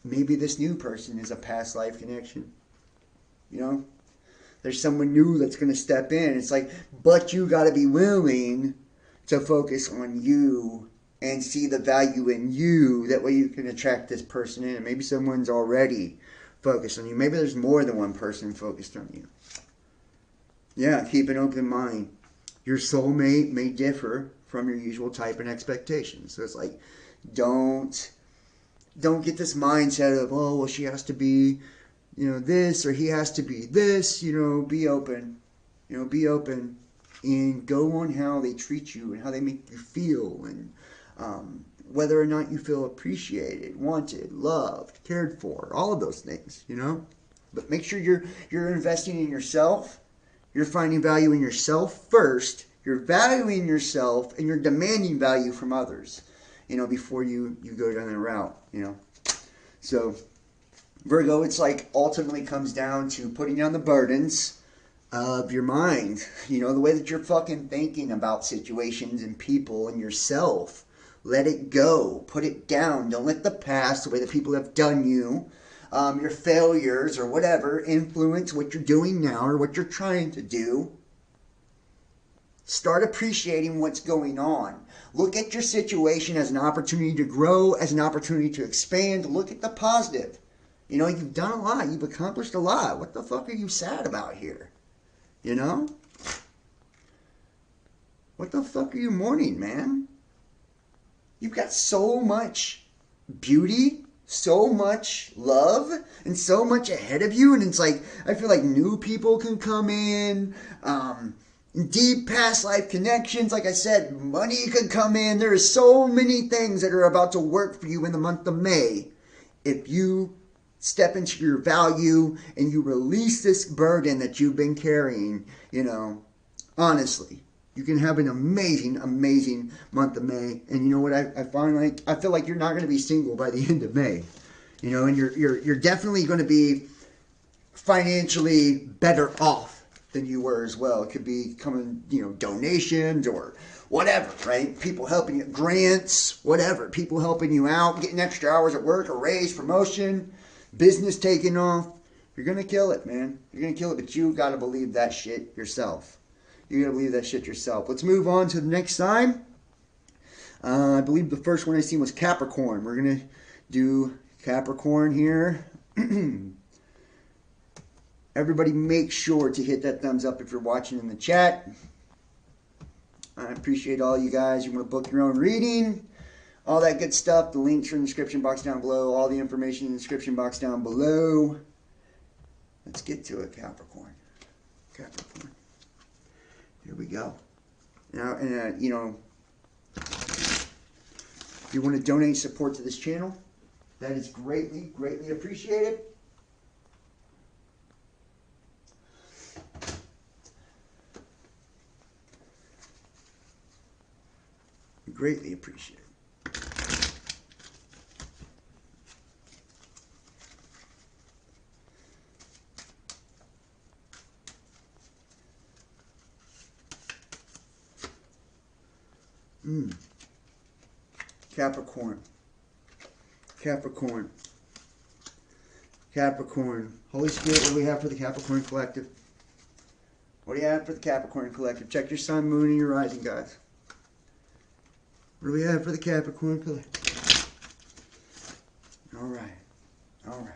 Maybe this new person is a past life connection. You know? There's someone new that's going to step in. It's like, but you got to be willing to focus on you and see the value in you. That way you can attract this person in. And maybe someone's already focused on you. Maybe there's more than one person focused on you. Yeah, keep an open mind. Your soulmate may differ from your usual type and expectations. So it's like, don't get this mindset of, oh, well, she has to be, you know, this, or he has to be this. You know, be open. You know, be open and go on how they treat you and how they make you feel, and whether or not you feel appreciated, wanted, loved, cared for, all of those things, you know. But make sure you're investing in yourself. You're finding value in yourself first. You're valuing yourself, and you're demanding value from others, you know, before you go down that route, you know. So, Virgo, it's like ultimately comes down to putting down the burdens of your mind. You know, the way that you're fucking thinking about situations and people and yourself. Let it go. Put it down. Don't let the past, the way that people have done you, your failures or whatever, influence what you're doing now or what you're trying to do. Start appreciating what's going on. Look at your situation as an opportunity to grow, as an opportunity to expand. Look at the positive. You know, you've done a lot. You've accomplished a lot. What the fuck are you sad about here? You know? What the fuck are you mourning, man? You've got so much beauty, so much love, and so much ahead of you. And it's like, I feel like new people can come in, deep past life connections. Like I said, money could come in. There are so many things that are about to work for you in the month of May. If you step into your value and you release this burden that you've been carrying, you know, honestly, you can have an amazing, amazing month of May. And you know what I find, like, I feel like you're not going to be single by the end of May. You know, and you're definitely going to be financially better off than you were as well. It could be coming, you know, donations or whatever, right? People helping you, grants, whatever. People helping you out, getting extra hours at work, a raise, promotion. business taking off. You're going to kill it, man. You're going to kill it, but you got to believe that shit yourself. You got to believe that shit yourself. Let's move on to the next sign. I believe the first one I seen was Capricorn. We're going to do Capricorn here. Everybody make sure to hit that thumbs up if you're watching in the chat. I appreciate all you guys. You want to book your own reading, all that good stuff. The links are in the description box down below. All the information in the description box down below. Let's get to it, Capricorn. Capricorn. Here we go. Now, and you know, if you want to donate support to this channel, that is greatly, greatly appreciated. Greatly appreciated. Capricorn. Capricorn. Capricorn. Holy Spirit, what do we have for the Capricorn Collective? What do you have for the Capricorn Collective? Check your sun, moon, and your rising, guys. What do we have for the Capricorn Collective? All right. All right.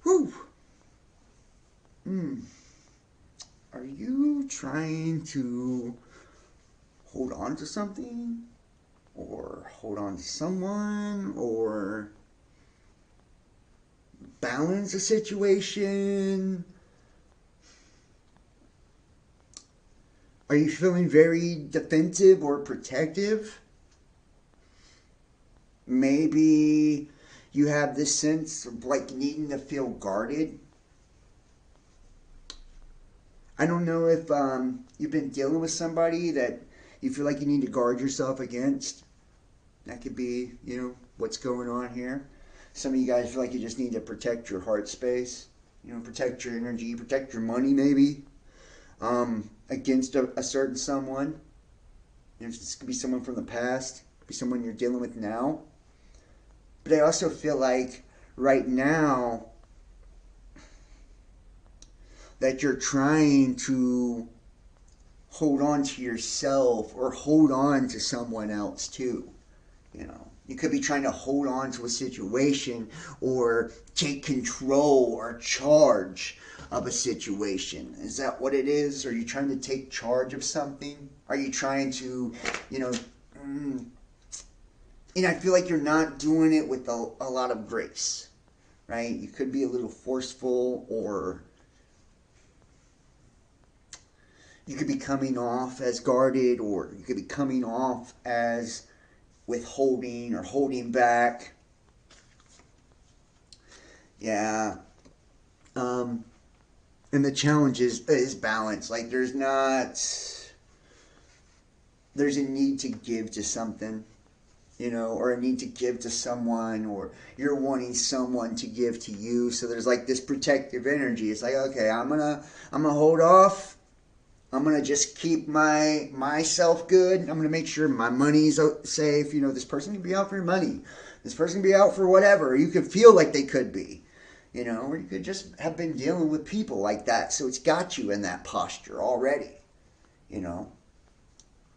Whew. Are you trying to hold on to something? Or hold on to someone? Or balance a situation? Are you feeling very defensive or protective? Maybe you have this sense of like needing to feel guarded. I don't know if you've been dealing with somebody that you feel like you need to guard yourself against. That could be, you know, what's going on here. Some of you guys feel like you just need to protect your heart space. You know, protect your energy, protect your money maybe. Against a certain someone. You know, this could be someone from the past. It could be someone you're dealing with now. But I also feel like right now that you're trying to hold on to yourself or hold on to someone else too. You know, you could be trying to hold on to a situation or take control or charge of a situation. Is that what it is? Are you trying to take charge of something? Are you trying to, you know, and I feel like you're not doing it with a lot of grace, right? You could be a little forceful, or you could be coming off as guarded, or you could be coming off as withholding or holding back. Yeah. And the challenge is balance. Like there's a need to give to something, you know, or a need to give to someone, or you're wanting someone to give to you. So there's like this protective energy. It's like, okay, I'm gonna hold off. I'm gonna just keep myself good. I'm gonna make sure my money's safe. You know, this person can be out for your money. This person can be out for whatever. You could feel like they could be. You know, or you could just have been dealing with people like that. So it's got you in that posture already. You know.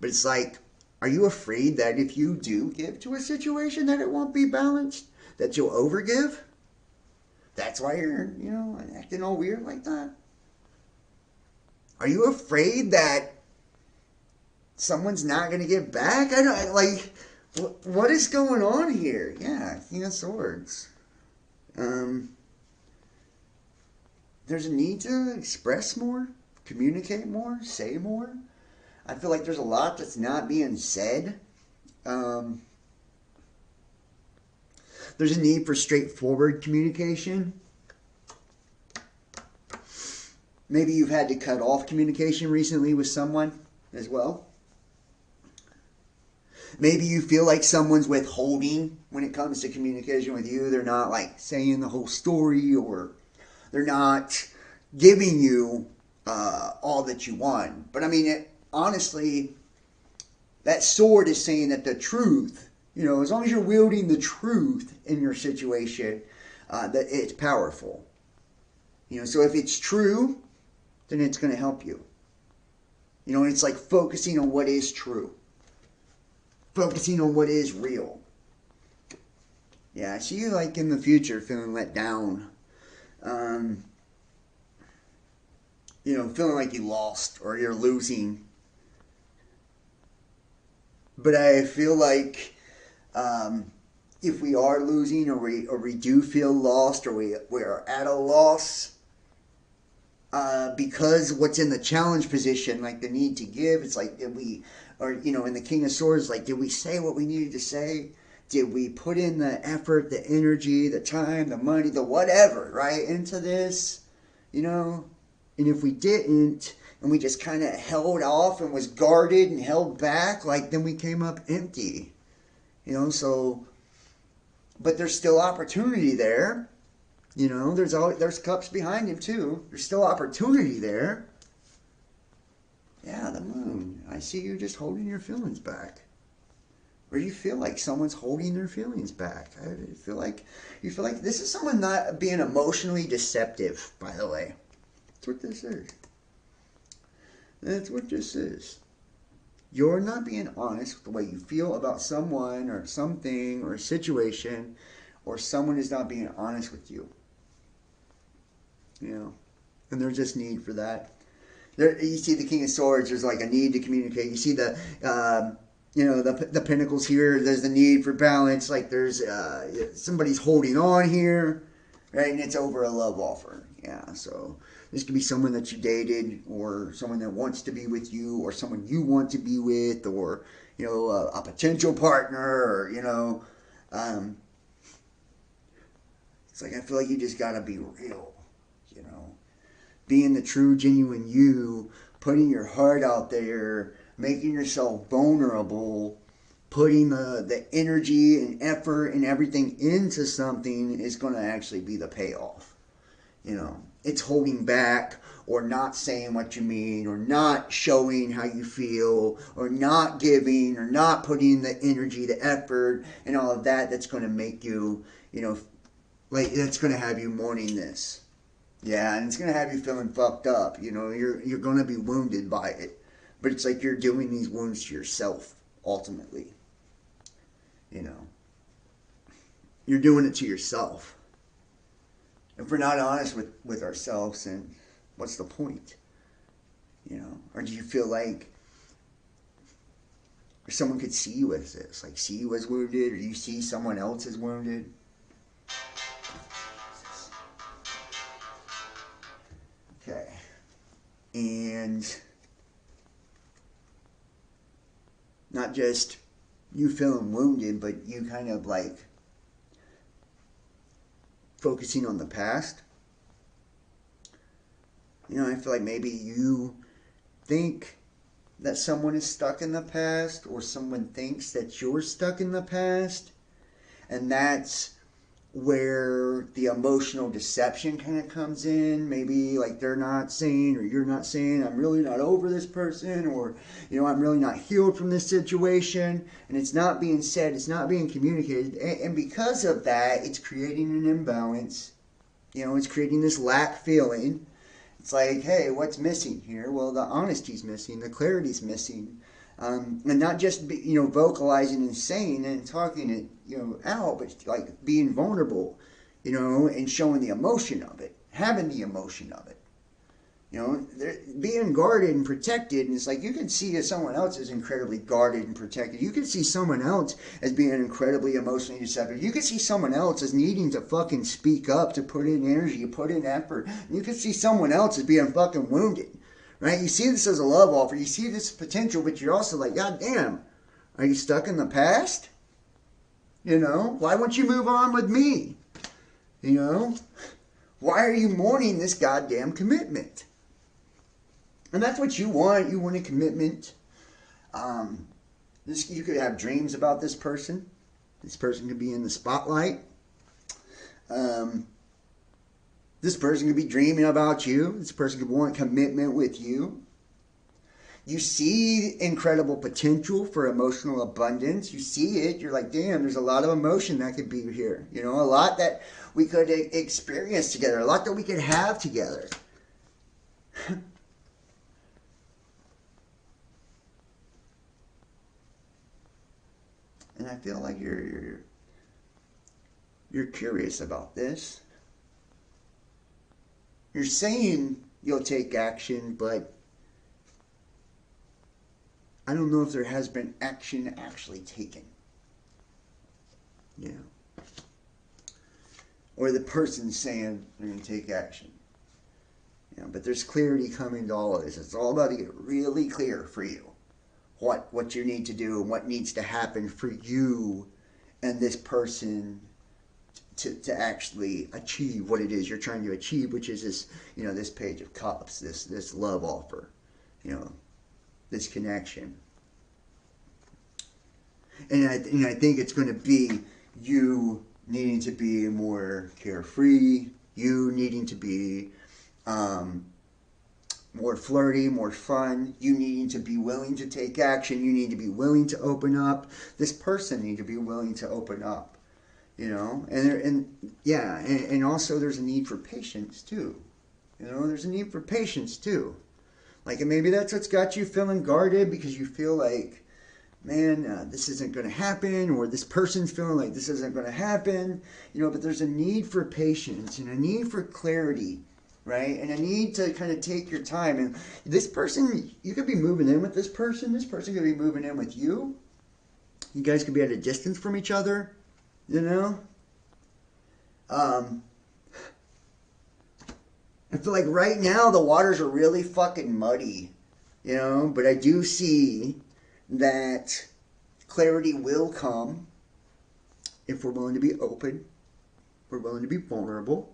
But it's like, are you afraid that if you do give to a situation that it won't be balanced? That you'll overgive? That's why you're, you know, acting all weird like that? Are you afraid that someone's not going to give back? I don't, like, what is going on here? Yeah, King of Swords. There's a need to express more, communicate more, say more. I feel like there's a lot that's not being said. There's a need for straightforward communication. Maybe you've had to cut off communication recently with someone as well. Maybe you feel like someone's withholding when it comes to communication with you. They're not like saying the whole story, or they're not giving you all that you want. But I mean, honestly, that sword is saying that the truth, you know, as long as you're wielding the truth in your situation, that it's powerful. You know, so if it's true, then it's going to help you. You know, it's like focusing on what is true. Focusing on what is real. Yeah, I see you like in the future feeling let down. You know, feeling like you lost or you're losing. But I feel like if we are losing or we do feel lost or we are at a loss, because what's in the challenge position, like the need to give, it's like did we, or you know, in the King of Swords, like did we say what we needed to say? Did we put in the effort, the energy, the time, the money, the whatever, right, into this? You know? And if we didn't, and we just kind of held off and was guarded and held back, like then we came up empty. You know, so, but there's still opportunity there. You know, there's cups behind him too. There's still opportunity there. Yeah, the moon. I see you just holding your feelings back. Or you feel like someone's holding their feelings back. I feel like you feel like this is someone not being emotionally deceptive, by the way. That's what this is. That's what this is. You're not being honest with the way you feel about someone or something or a situation, or someone is not being honest with you. You know, and there's just need for that. There, you see the King of Swords, there's like a need to communicate. You see the, you know, the Pentacles here, there's the need for balance. Like there's, somebody's holding on here, right? And it's over a love offer. Yeah, so this could be someone that you dated, or someone that wants to be with you, or someone you want to be with, or, you know, a potential partner, or, you know, it's like I feel like you just gotta be real, you know, being the true, genuine you, putting your heart out there, making yourself vulnerable, putting the energy and effort and everything into something is going to actually be the payoff. You know, it's holding back or not saying what you mean or not showing how you feel or not giving or not putting the energy, the effort and all of that that's going to make you, you know, like that's going to have you mourning this. Yeah, and it's going to have you feeling fucked up. You know, you're going to be wounded by it. But it's like you're doing these wounds to yourself, ultimately. You know, you're doing it to yourself. If we're not honest with ourselves, then what's the point? You know, or do you feel like or someone could see you as this, like see you as wounded, or you see someone else as wounded? Okay, and not just you feeling wounded, but you kind of like focusing on the past. You know, I feel like maybe you think that someone is stuck in the past, or someone thinks that you're stuck in the past, and that's where the emotional deception kind of comes in. Maybe like they're not saying, or you're not saying, I'm really not over this person, or, you know, I'm really not healed from this situation, and it's not being said, it's not being communicated, and because of that, it's creating an imbalance. You know, it's creating this lack feeling. It's like, hey, what's missing here? Well, the honesty's missing, the clarity's missing. And not just vocalizing and saying and talking it out, but like being vulnerable, and showing the emotion of it, having the emotion of it, being guarded and protected. And it's like you can see as someone else is incredibly guarded and protected. You can see someone else as being incredibly emotionally deceptive. You can see someone else as needing to fucking speak up, to put in energy, put in effort. And you can see someone else as being fucking wounded. Right? You see this as a love offer. You see this potential, but you're also like, God damn, are you stuck in the past? Why won't you move on with me? Why are you mourning this goddamn commitment? And that's what you want. You want a commitment. You could have dreams about this person. This person could be in the spotlight. This person could be dreaming about you. This person could want commitment with you. You see incredible potential for emotional abundance. You see it. You're like, damn, there's a lot of emotion that could be here. You know, a lot that we could experience together. A lot that we could have together. And I feel like you're curious about this. You're saying you'll take action, but I don't know if there has been action actually taken. You know. Or the person saying they're going to take action. You know, but there's clarity coming to all of this. It's all about to get really clear for you. What you need to do and what needs to happen for you and this person to actually achieve what it is you're trying to achieve, which is this, you know, this Page of Cups, this love offer, you know, this connection. And I think it's going to be you needing to be more carefree, you needing to be more flirty, more fun, you needing to be willing to take action, you need to be willing to open up. This person need to be willing to open up, you know, and also there's a need for patience too. You know, there's a need for patience too. Like, and maybe that's what's got you feeling guarded because you feel like, man, this isn't going to happen, or this person's feeling like this isn't going to happen, you know, but there's a need for patience and a need for clarity, right? And a need to kind of take your time. And this person, you could be moving in with this person could be moving in with you. You guys could be at a distance from each other, you know? I feel like right now the waters are really fucking muddy, you know, but I do see that clarity will come if we're willing to be open, we're willing to be vulnerable,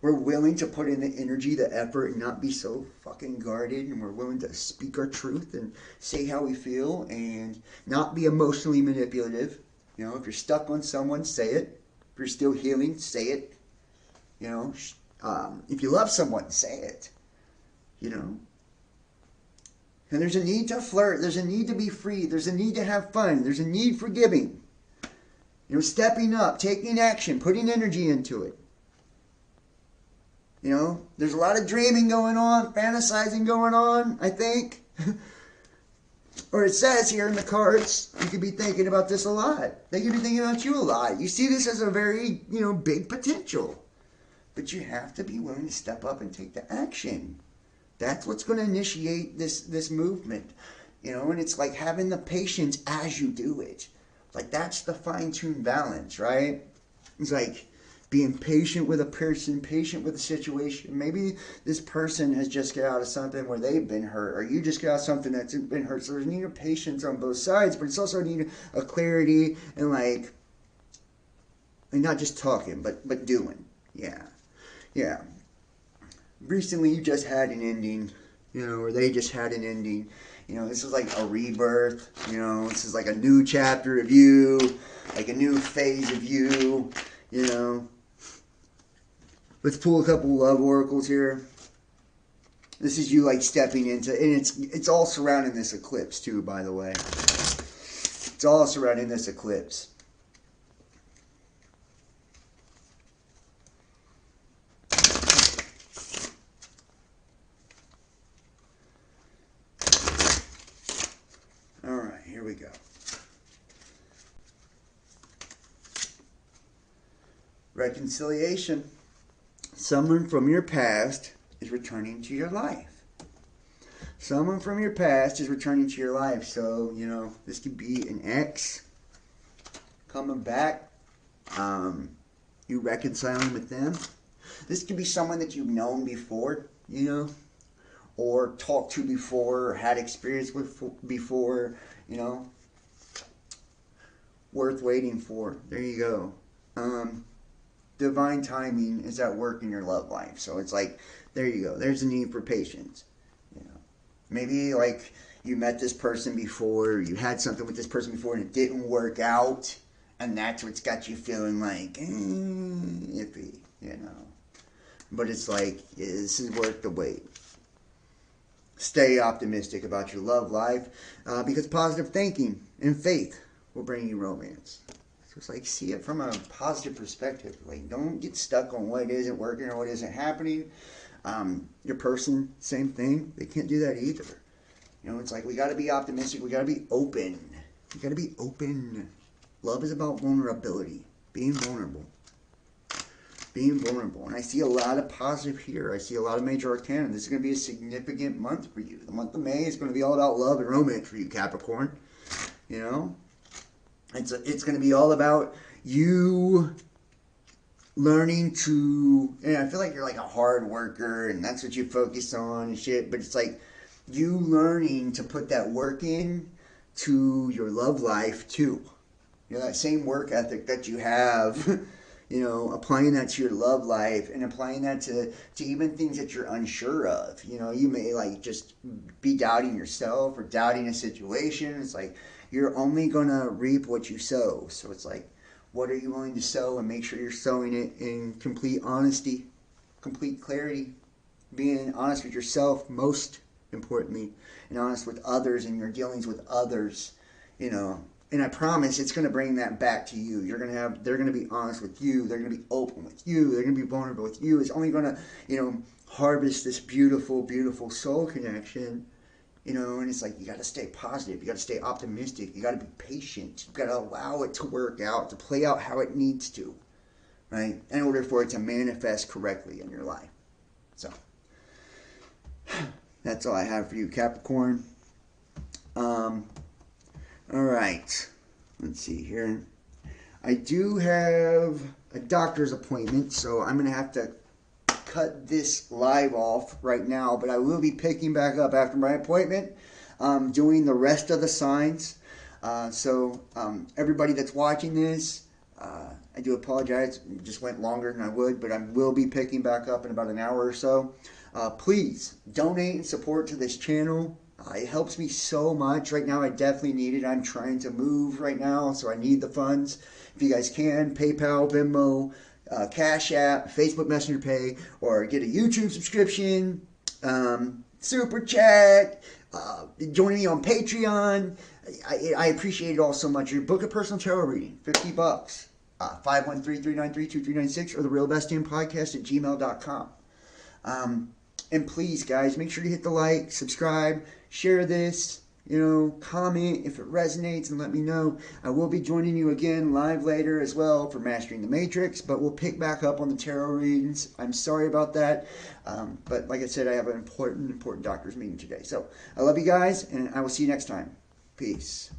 we're willing to put in the energy, the effort, and not be so fucking guarded, and we're willing to speak our truth and say how we feel and not be emotionally manipulative. You know, if you're stuck on someone, say it. If you're still healing, say it. You know, if you love someone, say it. You know. And there's a need to flirt. There's a need to be free. There's a need to have fun. There's a need for giving. You know, stepping up, taking action, putting energy into it. You know, there's a lot of dreaming going on, fantasizing going on, I think. Or it says here in the cards, you could be thinking about this a lot. They could be thinking about you a lot. You see this as a very, you know, big potential. But you have to be willing to step up and take the action. That's what's going to initiate this movement. You know, and it's like having the patience as you do it. Like, that's the fine-tuned balance, right? It's like being patient with a person, patient with a situation. Maybe this person has just got out of something where they've been hurt, or you just got out of something that's been hurt. So there's a need of patience on both sides, but it's also a need of clarity and like, and not just talking, but doing. Yeah. Yeah. Recently you just had an ending, you know, or they just had an ending. You know, this is like a rebirth, you know, this is like a new chapter of you, like a new phase of you, you know. Let's pull a couple love oracles here. This is you like stepping into, and it's all surrounding this eclipse too, by the way. It's all surrounding this eclipse. All right, here we go. Reconciliation. Someone from your past is returning to your life. Someone from your past is returning to your life. So, you know, this could be an ex coming back. You reconciling with them. This could be someone that you've known before, you know, or talked to before, or had experience with before, you know. Worth waiting for. There you go. Divine timing is at work in your love life. So it's like, there you go. There's a need for patience. You know, maybe like you met this person before, you had something with this person before and it didn't work out, and that's what's got you feeling like iffy, you know. But it's like, this is worth the wait. stay optimistic about your love life because positive thinking and faith will bring you romance. So it's like, see it from a positive perspective. Like, don't get stuck on what isn't working or what isn't happening. Your person, same thing. They can't do that either. You know, it's like we got to be optimistic. We got to be open. We got to be open. Love is about vulnerability, being vulnerable. Being vulnerable. And I see a lot of positive here. I see a lot of major arcana. This is going to be a significant month for you. The month of May is going to be all about love and romance for you, Capricorn. You know? It's going to be all about you learning to... And I feel like you're like a hard worker and that's what you focus on and shit. But it's like you learning to put that work in to your love life too. You know, that same work ethic that you have... You know, applying that to your love life and applying that to even things that you're unsure of. You know, you may like just be doubting yourself or doubting a situation. It's like you're only going to reap what you sow. So it's like, what are you willing to sow, and make sure you're sowing it in complete honesty, complete clarity, being honest with yourself most importantly, and honest with others in your dealings with others, you know. And I promise it's going to bring that back to you. They're going to be honest with you. They're going to be open with you. They're going to be vulnerable with you. It's only going to, you know, harvest this beautiful, beautiful soul connection, you know. And it's like, you got to stay positive. You got to stay optimistic. You got to be patient. You got to allow it to work out, to play out how it needs to, right? In order for it to manifest correctly in your life. So that's all I have for you, Capricorn. All right, let's see here. I do have a doctor's appointment, so I'm going to have to cut this live off right now, but I will be picking back up after my appointment, doing the rest of the signs. So everybody that's watching this, I do apologize. It just went longer than I would, but I will be picking back up in about an hour or so. Please donate and support to this channel. It helps me so much. Right now, I definitely need it. I'm trying to move right now, so I need the funds. If you guys can, PayPal, Venmo, Cash App, Facebook Messenger Pay, or get a YouTube subscription, Super Chat, join me on Patreon. I appreciate it all so much. Book a personal tarot reading, $50. 513-393-2396 or the realbestdamnpodcast@gmail.com. And please, guys, make sure to hit the like, subscribe, share this, you know, comment if it resonates and let me know. I will be joining you again live later as well for Mastering the Matrix, but we'll pick back up on the tarot readings. I'm sorry about that, but like I said, I have an important doctor's meeting today. So I love you guys, and I will see you next time. Peace.